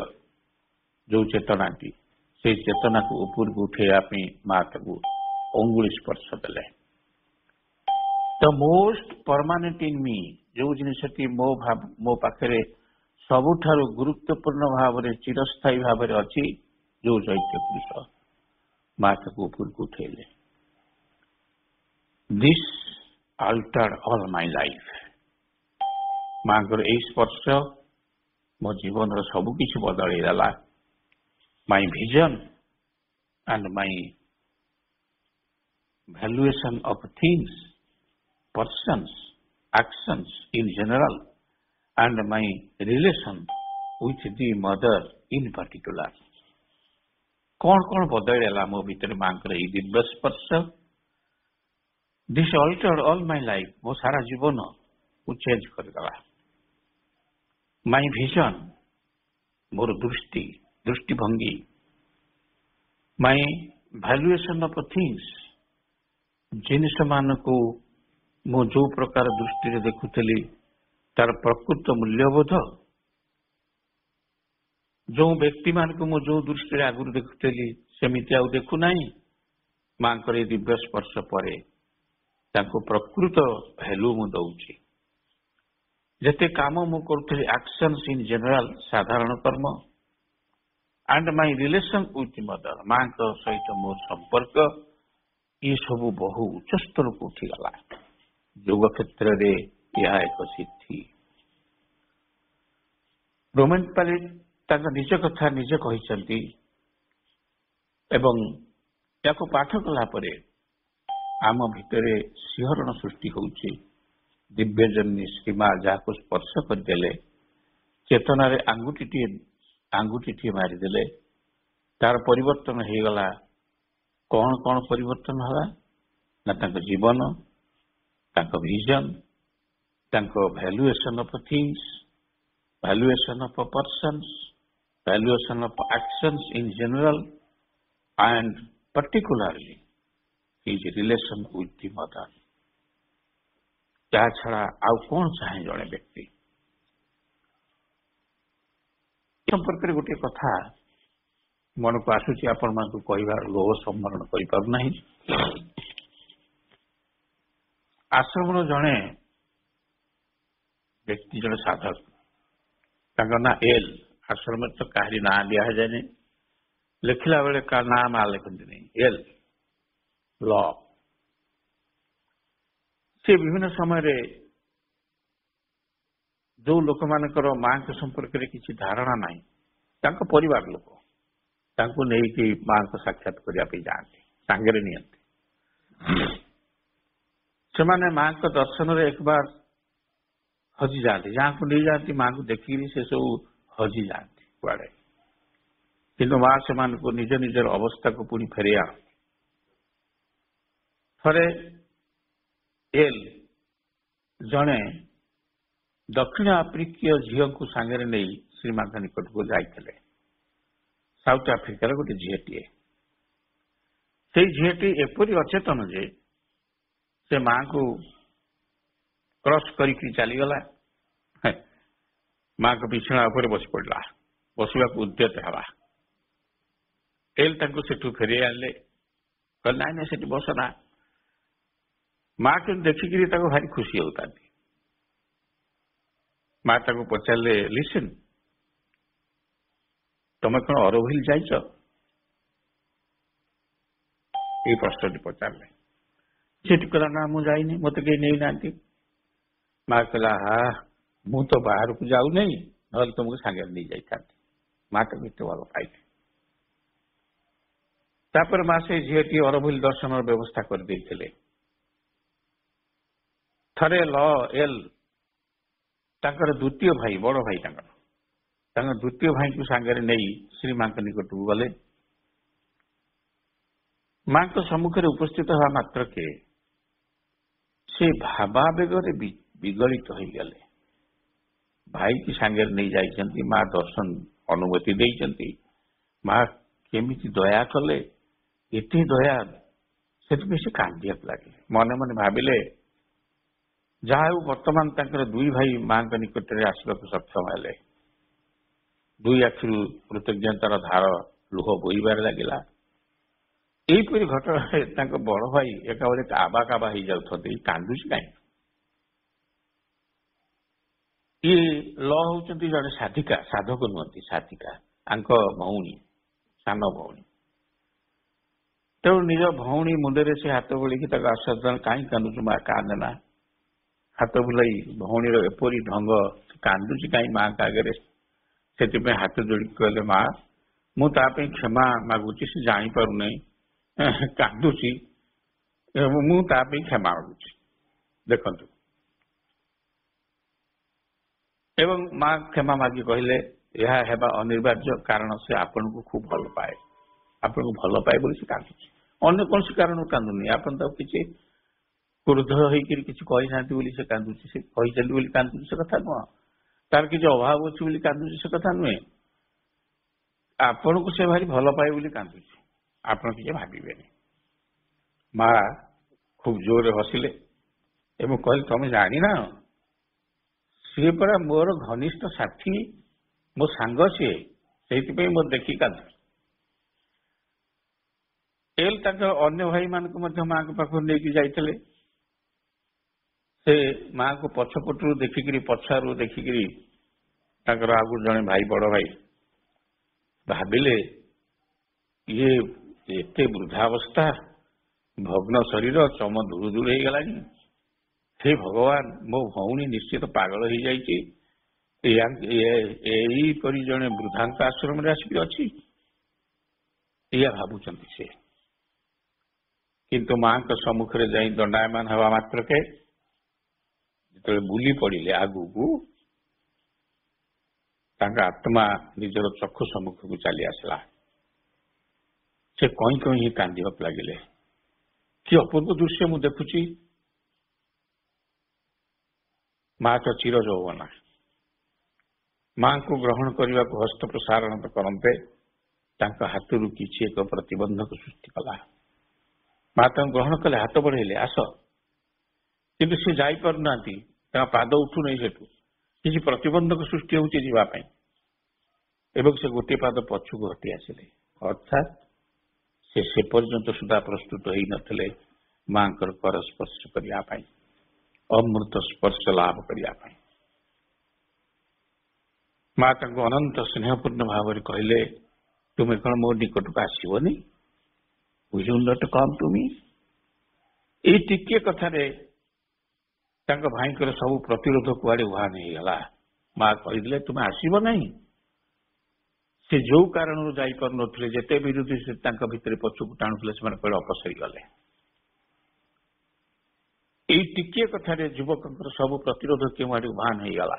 ଯୋଉ ଚେତନାଟି, ସେଇ ଚେତନାକୁ ଉପରକୁ ଉଠେଇବା ପାଇଁ ମା ତାକୁ ଅଙ୍ଗୁଳି ସ୍ପର୍ଶ ଦେଲେ। ଦ ମୋଷ୍ଟ ପରମାନେଣ୍ଟ ଇନ୍ ମି, ଯୋଉ ଜିନିଷଟି ମୋ ପାଖରେ ସବୁଠାରୁ ଗୁରୁତ୍ୱପୂର୍ଣ୍ଣ ଭାବରେ ଚିରସ୍ଥାୟୀ ଭାବରେ ଅଛି, ଯୋଉ ଚୈତ୍ୟ ପୁରୁଷ, ମା ତାକୁ ଉପରକୁ ଉଠେଇଲେ। This altered all my life. ମାଙ୍କର ଏହି ସ୍ପର୍ଶ ମୋ ଜୀବନର ସବୁ କିଛି ବଦଳେଇ ଦେଲା। My vision and my valuation of things, persons, actions in general, and my relation with the mother in particular. କଣ କଣ ବଦଳିଲା ମୋ ଭିତରେ ମାଙ୍କର ଏହି ଦିବ୍ୟ ସ୍ପର୍ଶ? This altered all my life, ମୋ ସାରା ଜୀବନକୁ ଚେଞ୍ଜ କରିଦେଲା। My vision, ମୋର ଦୃଷ୍ଟିଭଙ୍ଗୀ, my valuation of things, ଜିନିଷ ମାନଙ୍କୁ ମୁଁ ଯୋଉ ପ୍ରକାର ଦୃଷ୍ଟିରେ ଦେଖୁଥିଲି, ତାର ପ୍ରକୃତ ମୂଲ୍ୟବୋଧ, ଯୋଉ ବ୍ୟକ୍ତିମାନଙ୍କୁ ମୁଁ ଯୋଉ ଦୃଷ୍ଟିରେ ଆଗରୁ ଦେଖୁଥିଲି ସେମିତି ଆଉ ଦେଖୁନାହିଁ। ମାଙ୍କର ଏହି ଦିବ୍ୟ ସ୍ପର୍ଶ ପରେ ତାଙ୍କୁ ପ୍ରକୃତ ଭ୍ୟାଲୁ ମୁଁ ଦଉଛି। ଯେତେ କାମ ମୁଁ କରୁଥିଲି, ଆକ୍ସନ୍ସ ଇନ୍ ଜେନେରାଲ, ସାଧାରଣ କର୍ମ, ଆଣ୍ଡ ମାଇ ରିଲେସନ ୱିଥ ମଦର, ମାଙ୍କ ସହିତ ମୋ ସମ୍ପର୍କ, ଏ ସବୁ ବହୁ ଉଚ୍ଚ ସ୍ତରକୁ ଉଠିଗଲା। ଯୋଗ କ୍ଷେତ୍ରରେ ଏହା ଏକ ସିଦ୍ଧି। ରୋମାନ ପାଲିଟ ତାଙ୍କ ନିଜ କଥା ନିଜେ କହିଛନ୍ତି ଏବଂ ତାକୁ ପାଠ କଲା ପରେ ଆମ ଭିତରେ ଶିହରଣ ସୃଷ୍ଟି ହେଉଛି। ଦିବ୍ୟଜନୀ ସୀମା ଯାହାକୁ ସ୍ପର୍ଶ କରିଦେଲେ, ଚେତନାରେ ଆଙ୍ଗୁଠିଟିଏ ମାରିଦେଲେ, ତାର ପରିବର୍ତ୍ତନ ହେଇଗଲା। କଣ କଣ ପରିବର୍ତ୍ତନ ହେଲା ନା ତାଙ୍କ ଜୀବନ, ତାଙ୍କ ଭିଜନ, ତାଙ୍କ valuation of things, valuation of a persons, valuation of actions in general, and particularly his relation with the mother. ଯାହା ଛଡା ଆଉ କଣ ଚାହେଁ ଜଣେ ବ୍ୟକ୍ତି? ସମ୍ପର୍କରେ ଗୋଟିଏ କଥା ମନକୁ ଆସୁଛି, ଆପଣମାନଙ୍କୁ କହିବାର ଲୋଭ ସମ୍ବରଣ କରିପାରୁନାହିଁ। ଆଶ୍ରମର ଜଣେ ବ୍ୟକ୍ତି, ଜଣେ ସାଧକ, ତାଙ୍କ ନାଁ ଏଲ୍। ଆଶ୍ରମରେ ତ କାହାରି ନାଁ ଦିଆଯାଏନି, ଲେଖିଲା ବେଳେ କାହା ନାଁ ଲେଖନ୍ତିନି। ଏଲ୍ ଲ। ସେ ବିଭିନ୍ନ ସମୟରେ ଯୋଉ ଲୋକମାନଙ୍କର ମାଙ୍କ ସମ୍ପର୍କରେ କିଛି ଧାରଣା ନାହିଁ, ତାଙ୍କ ପରିବାର ଲୋକ ତାଙ୍କୁ ନେଇକି ମାଙ୍କ ସାକ୍ଷାତ କରିବା ପାଇଁ ଯାଆନ୍ତି, ସାଙ୍ଗରେ ନିଅନ୍ତି। ସେମାନେ ମାଙ୍କ ଦର୍ଶନରେ ଏକବାର ହଜିଯାଆନ୍ତି, ଯାହାକୁ ନେଇଯାଆନ୍ତି ମାଙ୍କୁ ଦେଖିକିରି ସେ ସବୁ ହଜିଯାଆନ୍ତି କୁଆଡେ। କିନ୍ତୁ ମା ସେମାନଙ୍କୁ ନିଜ ନିଜର ଅବସ୍ଥାକୁ ପୁଣି ଫେରେଇ ଆଣନ୍ତି। ଥରେ ଏଲ୍ ଜଣେ ଦକ୍ଷିଣ ଆଫ୍ରିକୀୟ ଝିଅଙ୍କୁ ସାଙ୍ଗରେ ନେଇ ଶ୍ରୀମାଙ୍କ ନିକଟକୁ ଯାଇଥିଲେ। ସାଉଥ ଆଫ୍ରିକାର ଗୋଟେ ଝିଅଟିଏ। ସେଇ ଝିଅଟି ଏପରି ଅଚେତନ ଯେ ସେ ମାଙ୍କୁ କ୍ରସ୍ କରିକି ଚାଲିଗଲା। ମାଙ୍କ ବିଛଣା ଉପରେ ବସି ପଡ଼ିଲା। ବସିବାକୁ ଉଦ୍ୟତ ହେବା। ଏଲ୍ ତାଙ୍କୁ ସେଠୁ ଫେରେଇ ଆଣିଲେ। କହିଲେ ନାଇଁ ନାଇଁ ସେଠି ବସ ନା। ମା କିନ୍ତୁ ଦେଖିକିରି ତାକୁ ଭାରି ଖୁସି ହେଉଥାନ୍ତି। ମା ତାକୁ ପଚାରିଲେ, ଲିସନ୍, ତମେ କଣ ଅରୋଭିଲ ଯାଇଛ? ଏଇ ପ୍ରଶ୍ନଟି ପଚାରିଲେ। ସେଠି କହିଲା ନା ମୁଁ ଯାଇନି, ମତେ କେହି ନେଇନାହାନ୍ତି। ମା କହିଲା ମୁଁ ତ ବାହାରକୁ ଯାଉନାହିଁ, ନହେଲେ ତମକୁ ସାଙ୍ଗରେ ନେଇ ଯାଇଥାନ୍ତି। ମା ତାକୁ ଏତେ ଭଲ ପାଇଲେ। ତାପରେ ମା ସେ ଝିଅଟି ଅରୋଭିଲ ଦର୍ଶନର ବ୍ୟବସ୍ଥା କରିଦେଇଥିଲେ। ଥରେ ଏଲ୍ ତାଙ୍କର ଦ୍ୱିତୀୟ ଭାଇ, ବଡ ଭାଇ ତାଙ୍କ ଦ୍ୱିତୀୟ ଭାଇଙ୍କୁ ସାଙ୍ଗରେ ନେଇ ଶ୍ରୀମାଙ୍କ ନିକଟକୁ ଗଲେ। ମାଙ୍କ ସମ୍ମୁଖରେ ଉପସ୍ଥିତ ହେବା ମାତ୍ରକେ ସେ ଭାବାବେଗରେ ବିଗଳିତ ହୋଇଗଲେ। ଭାଇକି ସାଙ୍ଗରେ ନେଇ ଯାଇଛନ୍ତି, ମା ଦର୍ଶନ ଅନୁମତି ଦେଇଛନ୍ତି, ମା କେମିତି ଦୟା କଲେ, ଏତେ ଦୟା। ସେଥିପାଇଁ ସେ କାନ୍ଦିବାକୁ ଲାଗିଲେ। ମନେ ମନେ ଭାବିଲେ ଯାହା ହେଉ ବର୍ତ୍ତମାନ ତାଙ୍କର ଦୁଇ ଭାଇ ମାଙ୍କ ନିକଟରେ ଆସିବାକୁ ସକ୍ଷମ ହେଲେ। ଦୁଇ ଆଖିରୁ କୃତଜ୍ଞତାର ଧାର ଲୁହ ବୋହିବାରେ ଲାଗିଲା। ଏହିପରି ଘଟଣାରେ ତାଙ୍କ ବଡ ଭାଇ ଏକାବେଳେ କାବା କାବା ହେଇଯାଉଛନ୍ତି, କାନ୍ଦୁଛି କାହିଁକି? ଇଏ ହଉଛନ୍ତି ଜଣେ ସାଧିକା, ସାଧକ ନୁହନ୍ତି, ସାଧିକା, ତାଙ୍କ ଭଉଣୀ, ସାନ ଭଉଣୀ। ତେଣୁ ନିଜ ଭଉଣୀ ମୁଣ୍ଡରେ ସେ ହାତ ବୋଳିକି ତାକୁ ଆଶ୍ୱାସନା, କାହିଁ କାନ୍ଦୁଛୁ ମା, କାନ୍ଦନା। ହାତ ବୁଲାଇ ଭଉଣୀର ଏପରି ଢଙ୍ଗ, କାନ୍ଦୁଛି କାହିଁ ମାଙ୍କ ଆଗରେ। ସେଥିପାଇଁ ହାତ ଯୋଡ଼ିକି କହିଲେ, ମା ମୁଁ ତା ପାଇଁ କ୍ଷମା ମାଗୁଛି, ସେ ଜାଣିପାରୁନାହିଁ, କାନ୍ଦୁଛି, ମୁଁ ତା ପାଇଁ କ୍ଷମା ମାଗୁଛି। ଦେଖନ୍ତୁ, ଏବଂ ମା କ୍ଷମା ମାଗି କହିଲେ ଏହା ହେବା ଅନିବାର୍ଯ୍ୟ, କାରଣ ସେ ଆପଣଙ୍କୁ ଖୁବ ଭଲ ପାଏ। ଆପଣଙ୍କୁ ଭଲ ପାଏ ବୋଲି ସେ କାନ୍ଦୁଛି, ଅନ୍ୟ କୌଣସି କାରଣରୁ କାନ୍ଦୁନି। ଆପଣ ତାକୁ କିଛି କ୍ରୋଧ ହେଇକରି କିଛି କହିନାହାନ୍ତି ବୋଲି ସେ କାନ୍ଦୁଛି, ସେ କହିଛନ୍ତି ବୋଲି କାନ୍ଦୁଛି, ସେ କଥା ନୁହଁ। ତାର କିଛି ଅଭାବ ଅଛି ବୋଲି କାନ୍ଦୁଛି, ସେ କଥା ନୁହେଁ। ଆପଣଙ୍କୁ ସେ ଭାରି ଭଲ ପାଏ ବୋଲି କାନ୍ଦୁଛି, ଆପଣ କିଛି ଭାବିବେନି। ମା ଖୁବ ଜୋରରେ ହସିଲେ ଏବଂ କହିଲେ, ତମେ ଜାଣିନା, ସିଏ ପରା ମୋର ଘନିଷ୍ଠ ସାଥୀ, ମୋ ସାଙ୍ଗ ସିଏ, ସେଇଥିପାଇଁ ମୋର ଦେଖିକି କାନ୍ଦୁଛି। ଏଲ୍ ତାଙ୍କର ଅନ୍ୟ ଭାଇମାନଙ୍କୁ ମଧ୍ୟ ମାଙ୍କ ପାଖକୁ ନେଇକି ଯାଇଥିଲେ। ସେ ମାଙ୍କୁ ପଛପଟରୁ ଦେଖିକିରି, ପଛରୁ ଦେଖିକିରି ତାଙ୍କର ଆଉ ଜଣେ ଭାଇ, ବଡ ଭାଇ ଭାବିଲେ ଇଏ ଏତେ ବୃଦ୍ଧାବସ୍ଥା, ଭଗ୍ନ ଶରୀର, ଚମ ଧୁଳୁ ଧୁଳୁ ହେଇଗଲାଣି। ହେ ଭଗବାନ, ମୋ ଭଉଣୀ ନିଶ୍ଚିତ ପାଗଳ ହେଇଯାଇଛି, ଏହିପରି ଜଣେ ବୃଦ୍ଧାଙ୍କ ଆଶ୍ରମରେ ଆସିକି ଅଛି, ଏଇଆ ଭାବୁଛନ୍ତି ସେ। କିନ୍ତୁ ମାଙ୍କ ସମ୍ମୁଖରେ ଯାଇ ଦଣ୍ଡାୟମାନ ହେବା ମାତ୍ରକେ ଯେତେବେଳେ ବୁଲି ପଡ଼ିଲେ ଆଗକୁ, ତାଙ୍କ ଆତ୍ମା ନିଜର ଚକ୍ଷୁ ସମ୍ମୁଖକୁ ଚାଲି ଆସିଲା। ସେ କଇଁ କଇଁ ହିଁ କାନ୍ଦିବାକୁ ଲାଗିଲେ। କି ଅପୂର୍ବ ଦୃଶ୍ୟ ମୁଁ ଦେଖୁଛି। ମା ତ ଚିର ଯୌବନା, ମାଙ୍କୁ ଗ୍ରହଣ କରିବାକୁ ହସ୍ତ ପ୍ରସାରଣ କରନ୍ତେ ତାଙ୍କ ହାତରୁ କିଛି ଏକ ପ୍ରତିବନ୍ଧକ ସୃଷ୍ଟି କଲା। ମା ତାଙ୍କୁ ଗ୍ରହଣ କଲେ, ହାତ ବଢେଇଲେ, ଆସ। କିନ୍ତୁ ସେ ଯାଇପାରୁନାହାନ୍ତି, ତାଙ୍କ ପାଦ ଉଠୁନାହିଁ ସେଠୁ। କିଛି ପ୍ରତିବନ୍ଧକ ସୃଷ୍ଟି ହେଉଛି ଯିବା ପାଇଁ, ଏବଂ ସେ ଗୋଟିଏ ପାଦ ପଛକୁ ହଟି ଆସିଲେ। ଅର୍ଥାତ୍ ସେ ପର୍ଯ୍ୟନ୍ତ ସୁଦ୍ଧା ପ୍ରସ୍ତୁତ ହେଇନଥିଲେ ମାଙ୍କର କର ସ୍ପର୍ଶ କରିବା ପାଇଁ, ଅମୃତ ସ୍ପର୍ଶ ଲାଭ କରିବା ପାଇଁ। ମା ତାଙ୍କୁ ଅନନ୍ତ ସ୍ନେହପୂର୍ଣ୍ଣ ଭାବରେ କହିଲେ, ତୁମେ କଣ ମୋ ନିକଟକୁ ଆସିବନି? Will you not come to me? ଏଇ ଟିକିଏ କଥାରେ ତାଙ୍କ ଭାଇଙ୍କର ସବୁ ପ୍ରତିରୋଧ କୁଆଡେ ଉହାନ ହେଇଗଲା। ମା କହିଥିଲେ, ତୁମେ ଆସିବ ନାହିଁ। ସେ ଯୋଉ କାରଣରୁ ଯାଇପାରୁନଥିଲେ, ଯେତେ ବିରୋଧୀ ସେ ତାଙ୍କ ଭିତରେ ପଛକୁ ଟାଣୁଥିଲେ, ସେମାନେ କହିଲେ ଅପସରି ଗଲେ। ଏଇ ଟିକିଏ କଥାରେ ଯୁବକଙ୍କର ସବୁ ପ୍ରତିରୋଧ କେଉଁଆଡେ ଉହାନ ହେଇଗଲା।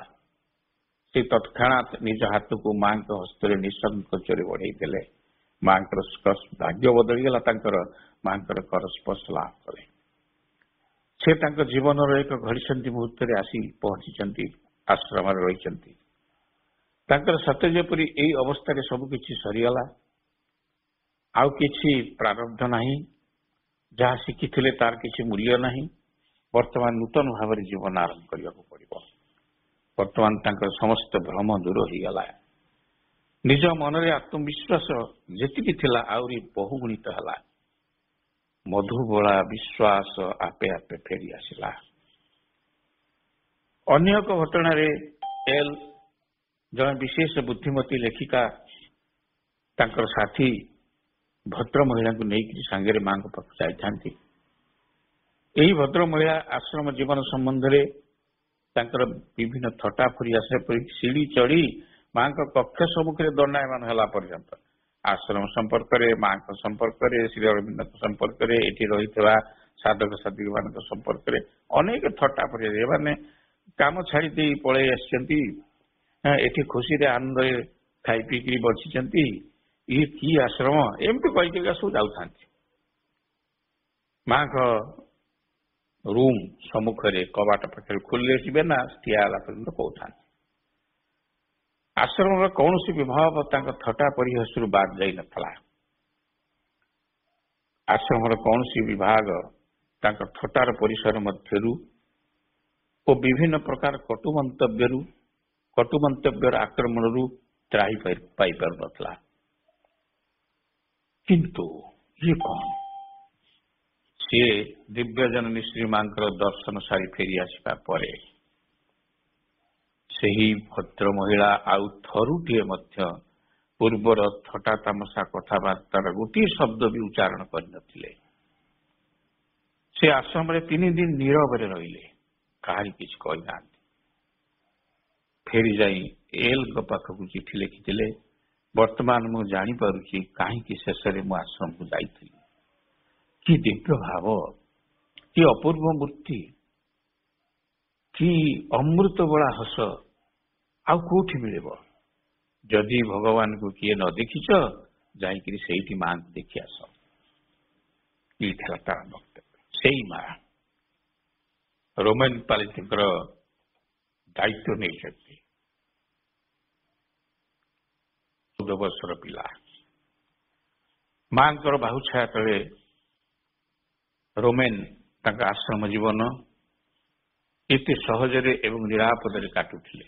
ସେ ତତ୍କ୍ଷଣାତ୍ ନିଜ ହାତକୁ ମାଙ୍କ ହସ୍ତରେ ନିଃସଙ୍କୋଚରେ ବଢେଇଥିଲେ। ମାଙ୍କର ସ୍ପର୍ଶ, ଭାଗ୍ୟ ବଦଳିଗଲା ତାଙ୍କର। ମାଙ୍କର କର ସ୍ପର୍ଶ ଲାଭ କଲେ। ସେ ତାଙ୍କ ଜୀବନର ଏକ ଘଡ଼ିସନ୍ଧି ମୁହୂର୍ତ୍ତରେ ଆସି ପହଞ୍ଚିଛନ୍ତି, ଆଶ୍ରମରେ ରହିଛନ୍ତି। ତାଙ୍କର ସତେ ଯେପରି ଏଇ ଅବସ୍ଥାରେ ସବୁ କିଛି ସରିଗଲା, ଆଉ କିଛି ପ୍ରାରବ୍ଧ ନାହିଁ, ଯାହା ଶିଖିଥିଲେ ତାର କିଛି ମୂଲ୍ୟ ନାହିଁ। ବର୍ତ୍ତମାନ ନୂତନ ଭାବରେ ଜୀବନ ଆରମ୍ଭ କରିବାକୁ ପଡିବ। ବର୍ତ୍ତମାନ ତାଙ୍କର ସମସ୍ତ ଭ୍ରମ ଦୂର ହେଇଗଲା। ନିଜ ମନରେ ଆତ୍ମବିଶ୍ୱାସ ଯେତିକି ଥିଲା ଆହୁରି ବହୁଗୁଣିତ ହେଲା। ମଧୁବୋଳା ବିଶ୍ୱାସ ଆପେ ଆପେ ଫେରି ଆସିଲା। ଅନ୍ୟ ଏକ ଘଟଣାରେ ଏଲ୍ ଜଣେ ବିଶେଷ ବୁଦ୍ଧିମତୀ ଲେଖିକା ତାଙ୍କର ସାଥୀ ଭଦ୍ର ମହିଳାଙ୍କୁ ନେଇକି ସାଙ୍ଗରେ ମାଙ୍କ ପାଖକୁ ଯାଇଥାନ୍ତି। ଏହି ଭଦ୍ର ମହିଳା ଆଶ୍ରମ ଜୀବନ ସମ୍ବନ୍ଧରେ ତାଙ୍କର ବିଭିନ୍ନ ଥଟ୍ଟା ଫରିଆସ ସିଡ଼ି ଚଢ଼ି ମାଙ୍କ କକ୍ଷ ସମ୍ମୁଖରେ ଦଣ୍ଡାୟମାନ ହେଲା ପର୍ଯ୍ୟନ୍ତ ଆଶ୍ରମ ସମ୍ପର୍କରେ, ମାଙ୍କ ସମ୍ପର୍କରେ, ଶ୍ରୀ ଅରବିନ୍ଦଙ୍କ ସମ୍ପର୍କରେ, ଏଠି ରହିଥିବା ସାଧକ ସାଧୀମାନଙ୍କ ସମ୍ପର୍କରେ ଅନେକ ଥଟ୍ଟା ଫରିଆସ। ଏମାନେ କାମ ଛାଡ଼ି ଦେଇ ପଳେଇ ଆସିଛନ୍ତି, ଏଠି ଖୁସିରେ ଆନନ୍ଦରେ ଖାଇ ପିଇକି ବସିଛନ୍ତି, ଇଏ କି ଆଶ୍ରମ, ଏମିତି କହିକି ସବୁ ଯାଉଥାନ୍ତି। ମାଙ୍କ ରୁମ୍ ସମ୍ମୁଖରେ କବାଟ ପାଖରେ ଖୋଲିଲେ ଯିବେ ନା ଠିଆ ହେଲା ପର୍ଯ୍ୟନ୍ତ କହୁଥାନ୍ତି। ଆଶ୍ରମର କୌଣସି ବିଭାଗ ତାଙ୍କ ଥଟ୍ଟା ପରିହାସରୁ ବାଦ ଯାଇନଥିଲା। ଆଶ୍ରମର କୌଣସି ବିଭାଗ ତାଙ୍କ ଥଟ୍ଟାର ପରିସର ମଧ୍ୟରୁ ଓ ବିଭିନ୍ନ ପ୍ରକାର କଟୁ ମନ୍ତବ୍ୟର ଆକ୍ରମଣରୁ ତ୍ରାହି ପାଇପାରୁନଥିଲା। କିନ୍ତୁ ଇଏ କଣ? ସିଏ ଦିବ୍ୟଜନନୀ ଶ୍ରୀମାଙ୍କର ଦର୍ଶନ ସାରି ଫେରି ଆସିବା ପରେ ସେହି ଭଦ୍ର ମହିଳା ଆଉ ଥରୁଟିଏ ମଧ୍ୟ ପୂର୍ବର ଥଟ୍ଟା ତାମସା କଥାବାର୍ତ୍ତାର ଗୋଟିଏ ଶବ୍ଦ ବି ଉଚ୍ଚାରଣ କରିନଥିଲେ। ସେ ଆଶ୍ରମରେ 3 ଦିନ ନୀରବରେ ରହିଲେ, କାହାରି କିଛି କହିନାହାନ୍ତି। ଫେରି ଯାଇ ଏଲ୍ଙ୍କ ପାଖକୁ ଚିଠି ଲେଖିଥିଲେ, ବର୍ତ୍ତମାନ ମୁଁ ଜାଣିପାରୁଛି କାହିଁକି ଶେଷରେ ମୁଁ ଆଶ୍ରମକୁ ଯାଇଥିଲି। କି ଦିବ୍ୟ ଭାବ, କି ଅପୂର୍ବ ମୂର୍ତ୍ତି, କି ଅମୃତ ଭଳା ହସ ଆଉ କୋଉଠି ମିଳିବ? ଯଦି ଭଗବାନଙ୍କୁ କିଏ ନ ଦେଖିଛ, ଯାଇକିରି ସେଇଠି ମାଙ୍କୁ ଦେଖି ଆସ। ଏଇଥିଲା ତାର ବକ୍ତବ୍ୟ। ସେଇ ମା ରୋମାନ ପାଲିତଙ୍କର ଦାୟିତ୍ୱ ନେଇଛନ୍ତି। 14 ବର୍ଷର ପିଲା ମାଙ୍କର ବାହୁଛାୟା ତଳେ ରୋମାନ ତାଙ୍କ ଆଶ୍ରମ ଜୀବନ ଏତେ ସହଜରେ ଏବଂ ନିରାପଦରେ କାଟୁଥିଲେ।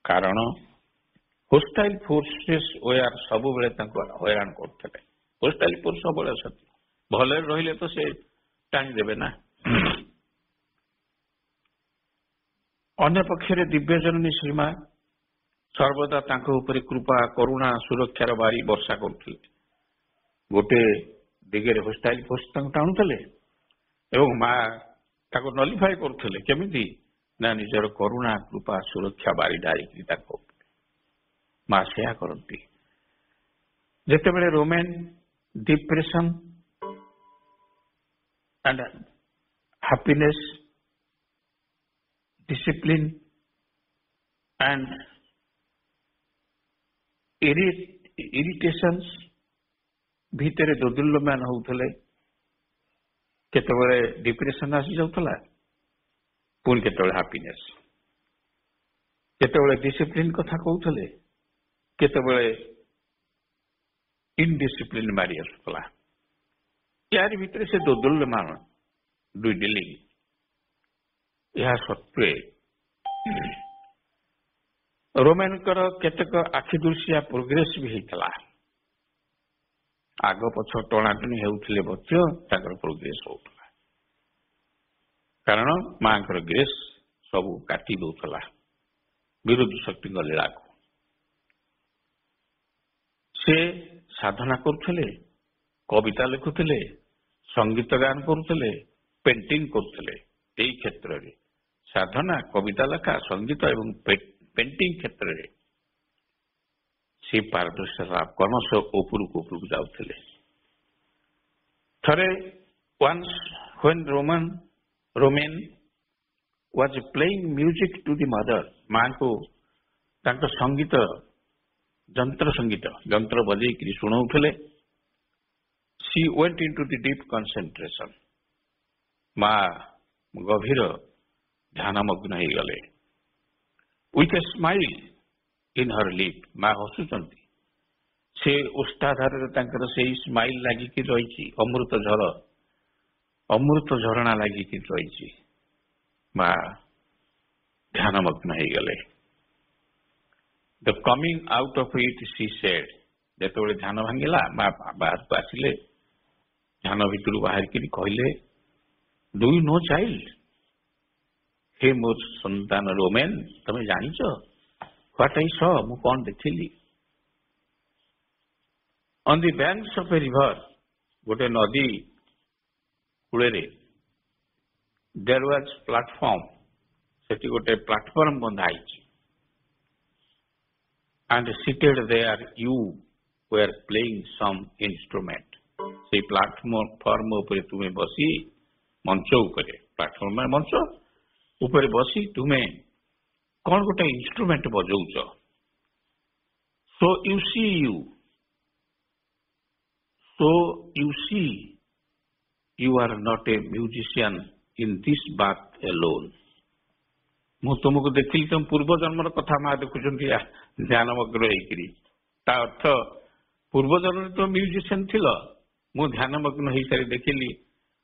କାରଣ ହୋଷ୍ଟାଇଲ ଫୋର୍ସେସ୍ ଓୟାର ସବୁବେଳେ ତାଙ୍କୁ ହଇରାଣ କରୁଥିଲେ। ହୋଷ୍ଟାଇଲ ଫୋର୍ସ ସବୁବେଳେ ଅଛନ୍ତି, ଭଲରେ ରହିଲେ ତ ସେ ଟାଣିଦେବେ ନା। ଅନ୍ୟ ପକ୍ଷରେ ଦିବ୍ୟଜନନୀ ଶ୍ରୀମା ସର୍ବଦା ତାଙ୍କ ଉପରେ କୃପା, କରୁଣା, ସୁରକ୍ଷାର ବାରି ବର୍ଷା କରୁଥିଲେ। ଗୋଟେ ଦିଗରେ ହୋଷ୍ଟାଇଲ ଫୋର୍ସ ତାଙ୍କୁ ଟାଣୁଥିଲେ ଏବଂ ମା ତାକୁ ନଲିଫାଇ କରୁଥିଲେ। କେମିତି ନା ନିଜର କରୁଣା, କୃପା, ସୁରକ୍ଷା ବାରି ଢାଳିକି ତାଙ୍କ ଉପରେ ମା ସେୟା କରନ୍ତି। ଯେତେବେଳେ Roman depression and happiness, discipline and irritations ଭିତରେ ଦୋଦୁଲ୍ୟମାନ ହଉଥିଲେ। କେତେବେଳେ ଡିପ୍ରେସନ ଆସି ଯାଉଥିଲା, ପୁଣି କେତେବେଳେ ହାପିନେସ୍, କେତେବେଳେ ଡିସିପ୍ଲିନ କଥା କହୁଥିଲେ, କେତେବେଳେ ଇନଡିସିପ୍ଲିନ ମାରି ଆସୁଥିଲା। यारी भितर से दोदुल्यमान डुइडिलिंग। यह सत्वे रोमानकर केतक आखिदृशिया प्रोग्रेस भी होता। आग पछ टणाटणी होउथिले मध्य ताकर प्रोग्रेस होउथला, कारण मांकर ग्रेस सब काटी दउथला विरोधी शक्ति लीला को। से साधना करुथले, कविता लिखुले, संगीत गान करुले, पेंटिंग करुले। यही क्षेत्र में साधना, कविता लेखा, संगीत एवं पेंटिंग क्षेत्र में से पारदर्शिता क्रमश उपरକୁ जाउथले। थरे once when Roman was playing music to the mother, मां को तांको संगीत यंत्र बजै कि सुनाउथले। She went into the deep concentration. मां गभीर ध्यानमग्न हो गले। With a smile in her lip. ମା ହସୁଛନ୍ତି। ସେ ଓଷ୍ଠାଧାରରେ ତାଙ୍କର ସେଇ ସ୍ମାଇଲ ଲାଗିକି ରହିଛି, ଅମୃତ ଝରଣା ଲାଗିକି ରହିଛି। ମା ଧ୍ୟାନମଗ୍ନ ହେଇଗଲେ। The coming out of it, she said, ଯେତେବେଳେ ଧ୍ୟାନ ଭାଙ୍ଗିଲା ମା ବାହାରକୁ ଆସିଲେ, ଧ୍ୟାନ ଭିତରୁ ବାହାରିକି କହିଲେ, Do you know child? ହେ ମୋର ସନ୍ତାନ ରୋମେନ, ତମେ ଜାଣିଛ what I saw? ମୁଁ କଣ ଦେଖିଲି? On the banks of a river, ଗୋଟେ ନଦୀ କୂଳରେ, there was platform, ସେଠି ଗୋଟେ ପ୍ଲାଟଫର୍ମ ବନ୍ଧା ହେଇଛି। And seated there you were playing some instrument. ସେଇ ପ୍ଲାଟଫର୍ମ ଉପରେ ତୁମେ ବସି, ମଞ୍ଚ ଉପରେ, ପ୍ଲାଟଫର୍ମ ମଞ୍ଚ ଉପରେ ବସି ତୁମେ କଣ ଗୋଟେ instrument ବଜଉଛ। So you see you are not a musician in this bath alone. ମୁଁ ତୁମକୁ ଦେଖିଲି, ତମ ପୂର୍ବ ଜନ୍ମର କଥା ମା ଦେଖୁଛନ୍ତି ଧ୍ୟାନମଗ୍ନ ହେଇକିରି। ତା ଅର୍ଥ ପୂର୍ବ ଜନ୍ମରେ ତ ମ୍ୟୁଜିସିଆନ ଥିଲ, ମୁଁ ଧ୍ୟାନମଗ୍ନ ହେଇସାରି ଦେଖିଲି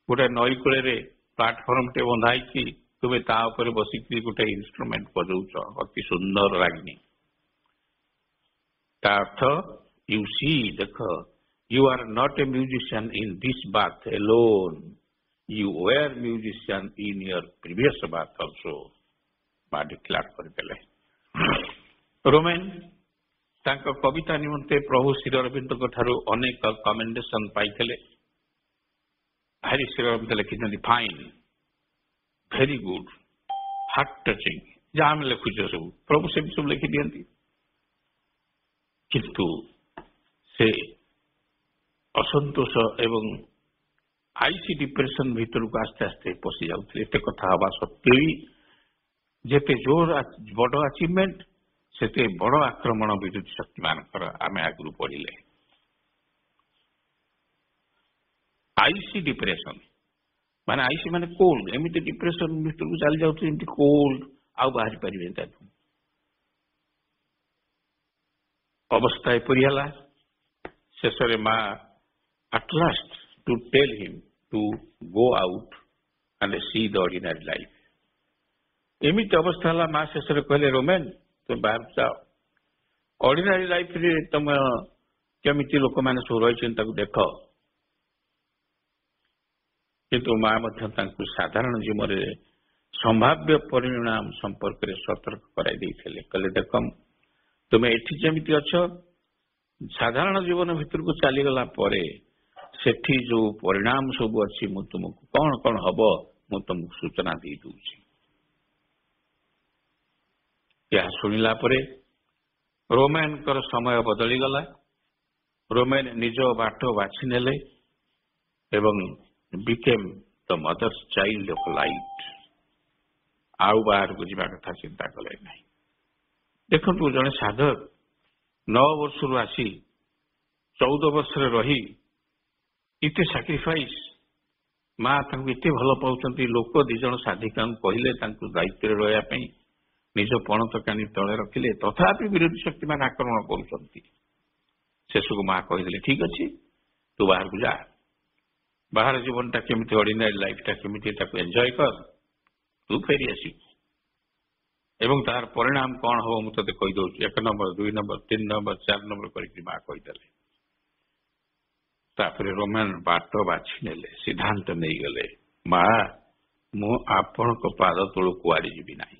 ଗୋଟେ ନଈ କୂଳରେ ପ୍ଲାଟଫର୍ମଟେ ବନ୍ଧା ହେଇଛି, ତୁମେ ତା ଉପରେ ବସିକି ଗୋଟେ ଇନଷ୍ଟ୍ରୁମେଣ୍ଟ ବଜଉଛ, ଅତି ସୁନ୍ଦର ଲାଗିନି। ତା ଅର୍ଥ you see, ଦେଖ, you are not a musician in this bath alone. You were musician in your previous bath also. ମା ଡିକ୍ଲାର କରିଦେଲେ। ରୋମେନ ତାଙ୍କ କବିତା ନିମନ୍ତେ ପ୍ରଭୁ ଶ୍ରୀ ଅରବିନ୍ଦଙ୍କ ଠାରୁ ଅନେକ କମେଣ୍ଡେସନ ପାଇଥିଲେ। ଭାରି ଶ୍ରୀ ଅରବିନ୍ଦ ଲେଖିଛନ୍ତି, fine, very good, heart touching, ଯାହା ଆମେ ଲେଖୁଛ ସବୁ ପ୍ରଭୁ ସେମିତି ସବୁ ଲେଖିଦିଅନ୍ତି। କିନ୍ତୁ ସେ ଅସନ୍ତୋଷ ଏବଂ ଆଇସି ଡିପ୍ରେସନ ଭିତରକୁ ଆସ୍ତେ ଆସ୍ତେ ପଶି ଯାଉଥିଲେ। ଏତେ କଥା ହେବା ସତ୍ତ୍ୱେ ବି ଯେତେ ଜୋର ବଡ ଆଚିଭମେଣ୍ଟ, ସେତେ ବଡ ଆକ୍ରମଣ ବିଦ୍ୟୁତ ଶକ୍ତି ମାନଙ୍କର ଆମେ ଆଗରୁ ପଢିଲେ। ଆଇସି ଡିପ୍ରେସନ ମାନେ, ଆଇସି ମାନେ କୋଲ୍ଡ, ଏମିତି ଡିପ୍ରେସନ ଭିତରକୁ ଚାଲି ଯାଉଥିଲେ ଏମିତି କୋଲ୍ଡ, ଆଉ ବାହାରି ପାରିବେନି ତାକୁ। ଅବସ୍ଥା ଏପରି ହେଲା, ଶେଷରେ ମା at last to tell him to go out and see the ordinary life. ଏମିତି ଅବସ୍ଥା ହେଲା, ମା ଶେଷରେ କହିଲେ, ରୋମେନ ତୁମେ ବାହାରକୁ ଯାଅ, ଅର୍ଡିନାରୀ ଲାଇଫରେ ତମେ କେମିତି ଲୋକମାନେ ସବୁ ରହିଛନ୍ତି ତାକୁ ଦେଖ। କିନ୍ତୁ ମା ମଧ୍ୟ ତାଙ୍କୁ ସାଧାରଣ ଜୀବନରେ ସମ୍ଭାବ୍ୟ ପରିଣାମ ସମ୍ପର୍କରେ ସତର୍କ କରାଇ ଦେଇଥିଲେ। କହିଲେ, ଦେଖ, ତୁମେ ଏଠି ଯେମିତି ଅଛ, ସାଧାରଣ ଜୀବନ ଭିତରକୁ ଚାଲିଗଲା ପରେ ସେଠି ଯୋଉ ପରିଣାମ ସବୁ ଅଛି, ମୁଁ ତୁମକୁ କଣ କଣ ହବ ମୁଁ ତୁମକୁ ସୂଚନା ଦେଇ ଦଉଛି। ଏହା ଶୁଣିଲା ପରେ ରୋମେନଙ୍କର ସମୟ ବଦଳିଗଲା। ରୋମେନ ନିଜ ବାଟ ବାଛି ନେଲେ ଏବଂ became the mother's child of light. ଆଉ ବାହାରକୁ ଯିବା କଥା ଚିନ୍ତା କଲେ ନାହିଁ। ଦେଖନ୍ତୁ, ଜଣେ ସାଧକ 9 ବର୍ଷରୁ ଆସି 14 ବର୍ଷରେ ରହି ଏତେ ସାକ୍ରିଫାଇସ୍, ମା ତାଙ୍କୁ ଏତେ ଭଲ ପାଉଛନ୍ତି। ଲୋକ 2 ଜଣ ସାଧିକାଙ୍କୁ କହିଲେ ତାଙ୍କୁ ଦାୟିତ୍ୱରେ ରହିବା ପାଇଁ, ନିଜ ପଣତ କାନି ତଳେ ରଖିଲେ, ତଥାପି ବିରୋଧୀ ଶକ୍ତିମାନେ ଆକ୍ରମଣ କରୁଛନ୍ତି। ଶେଷକୁ ମା କହିଦେଲେ, ଠିକ ଅଛି, ତୁ ବାହାରକୁ ଯା, ବାହାର ଜୀବନଟା କେମିତି, ଅର୍ଡିନାରୀ ଲାଇଫଟା କେମିତି ତାକୁ ଏନ୍ଜୟ କର, ତୁ ଫେରି ଆସିବୁ ଏବଂ ତାର ପରିଣାମ କଣ ହବ ମୁଁ ତତେ କହିଦଉଛି। 1 ନମ୍ବର, 2 ନମ୍ବର, 3 ନମ୍ବର, 4 ନମ୍ବର କରିକି ମା କହିଦେଲେ। ତାପରେ ରୋମେନ ବାଟ ବାଛି ନେଲେ, ସିଦ୍ଧାନ୍ତ ନେଇଗଲେ, ମା ମୁଁ ଆପଣଙ୍କ ପାଦ ତଳୁ କୁଆଡେ ଯିବି ନାହିଁ।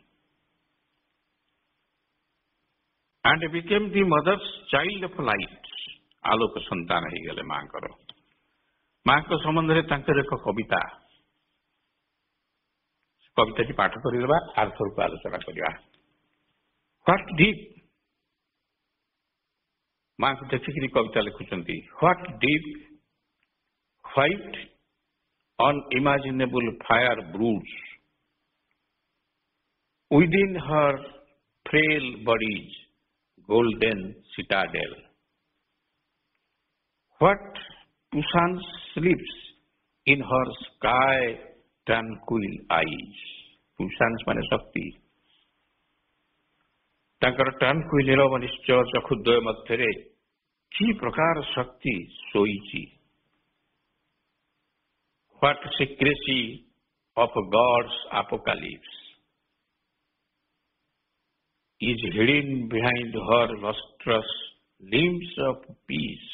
and became the mother's child of light. ଆଲୋକ ସନ୍ତାନ ହେଇଗଲେ ମାଙ୍କର। ମାଙ୍କ ସମ୍ବନ୍ଧରେ ତାଙ୍କର ଏକ କବିତାଟି ପାଠ କରିଦେବା, ଆର୍ଥରକୁ ଆଲୋଚନା କରିବା। What deep, ମାଙ୍କୁ ଦେଖିକିରି କବିତା ଲେଖୁଛନ୍ତି, What deep, white, unimaginable fire broods within her frail body's golden citadel. What Tucson sleeps in her sky tranquil eyes. Tucson মানে শক্তি। ତାଙ୍କର ଟାନକୁ ନୀରବ ନିଶ୍ଚଳ ଚକ୍ଷୁଦ୍ୱୟ ମଧ୍ୟରେ କି ପ୍ରକାର ଶକ୍ତି ଶୋଇଛି। What secrecy of God's apocalypse is hidden behind her lustrous limbs of peace.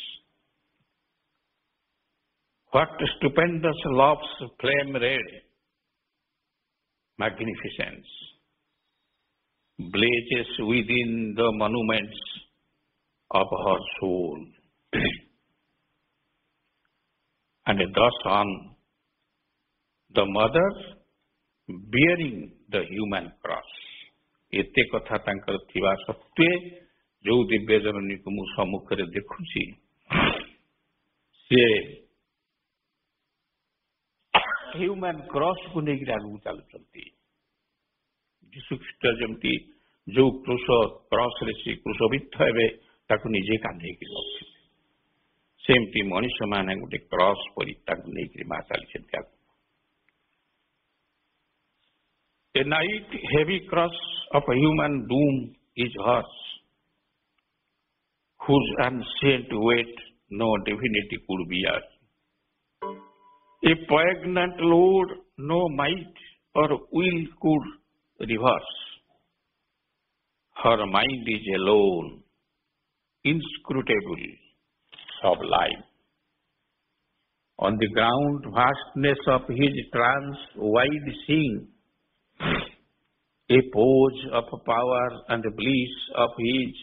What stupendous love's flame red magnificence blazes within the monuments of her soul. And thus on, the mother bearing the human cross. एते कथा तांकर थिबा सत्वे जो दिव्य जननी को मु सम्मुख रे देखुची से ह्यूमन क्रॉस को नेकी आगु चलुचंती। यीशु ख्रीष्ट जमती जो क्रूस क्रॉस रे से क्रूसविद्ध हेबे ताकु निजे कांधे की रखि सेमती मनुष्य माने गोटे क्रॉस परि ताकु नेकी मा चली छथि। A night heavy cross of a human doom is hers, whose ancient weight no divinity could bear. A poignant load no might or will could reverse. Her mind is alone, inscrutable, sublime. On the ground vastness of his trance wide seeing, a pose of power and bliss of his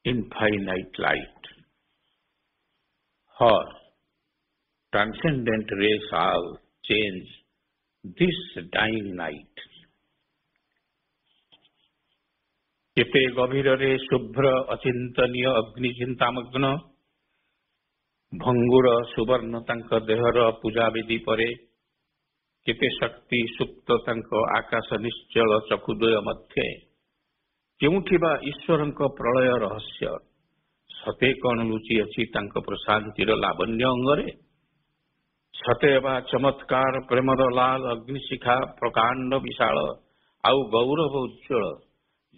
infinite light. Her transcendent rays shall change this dying night. केते गभीर रे शुभ्र अचिंतनीय अग्नि चिंतामग्न भंगुर सुवर्ण तांक there पूजा विधि परे केते शक्ति सुप्त तांक आकाश निश्चल चक्षुद्वय मध्य केउठी बा ईश्वरंक प्रलय रहस्य सते कौन लुचि अछि तांक प्रशांतिर लावण्य अंगरे सते बा चमत्कार प्रेमर लाल अग्निशिखा प्रकांड विशाल आउ गौरव उज्ज्वल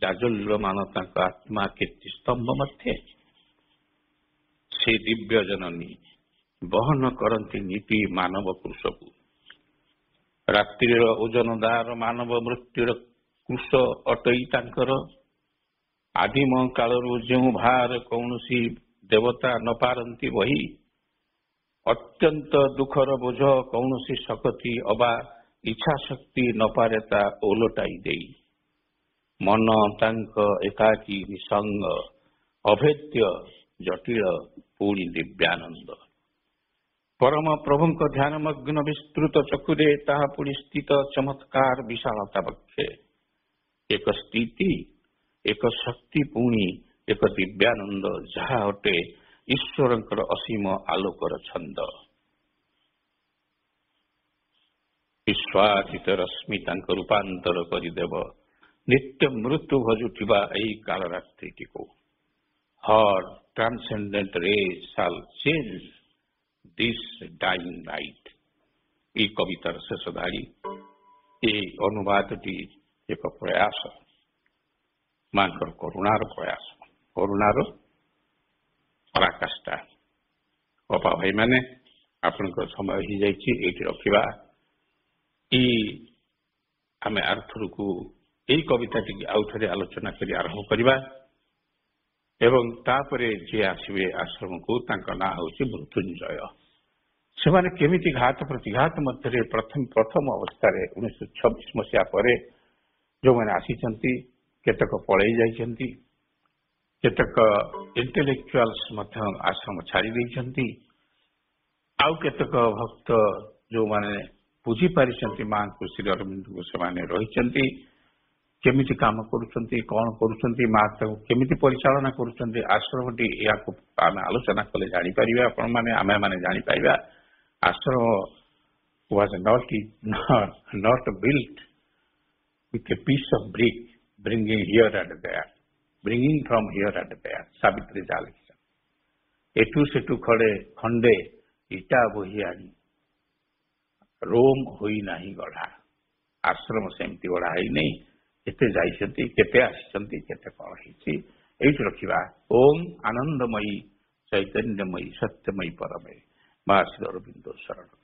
जाजुल्यमान तांक आत्मा कीर्ति स्तंभ मध्य से दिव्य जननी बहन करती नीति मानव पुरुषକୁ रात्रिर ओजनदार मानव मृत्युर कृष अटई तांकर आदिम कालरू जो भार कौनसी देवता न पारंती वही अत्यंत दुखर बोझ कौनसी शक्ति अबा इच्छा शक्ति न पारेता ओलटाई देई मन तांक एकाकी निसंग अभेद्य जटिल पूरी दिव्यानंद परम प्रभुंक ध्यानमग्न विस्तृत चकुरे ताहा पुरी स्थित चमत्कार विशालता बक्षे एक स्थिति एक शक्ति पुणी एक दिव्यानंद जहा अटे ईश्वरंकर असीम आलोकर छंद विश्वासित रश्मि तांक रूपांतर करिदेव नित्य मृत्यु भजुथिबा एई काल रात्रिटी को her transcendent rays shall change this dying night. ये कवितार शेष धाड़ी ये अनुवादटी एक प्रयास मानकर करुणार प्रयास करुणार पराकाष्ठा अपा भाई माने आपण समय ही जाइए रखा आम आरथर को यही कविता टी आउ थे आलोचना कर आरंभ करवा एवं तापरे जे आसवे आश्रम को ना हूँ मृत्युंजय से माने केमिति घात प्रतिघात मध्य प्रथम अवस्था 1926 मसीहा पर जो मैंने आसीचंती केतक पलई जाइछंती केतक इंटेलेक्चुअल्स मध्य आश्रम छाड़ी देइछंती आउ केतक भक्त जो माने बुझी पारिछंती मां को श्री अरविंद को से माने रहिछंती केमिति काम करुछंती कौन करुछंती मां केमिति परिचालना करुछंती आश्रमटी या को आम आलोचना कले जानी परिबा आपण माने आमे माने जानी पाइबा आश्रम was not built with a piece of brick bringing here and there bringing from here and there Savitri जाल एटू सेटू खड़े खंडे इटा बोही आनी रोम होई नाही गढ़ा आश्रम सेमती गढ़ा है नहीं केते जाइछंती केते आछंती केते कौन हेछि एइठ रखिबा। ओम आनंदमयी चैतन्यमयी सत्यमयी परमयी मां श्री अरविंद शरण।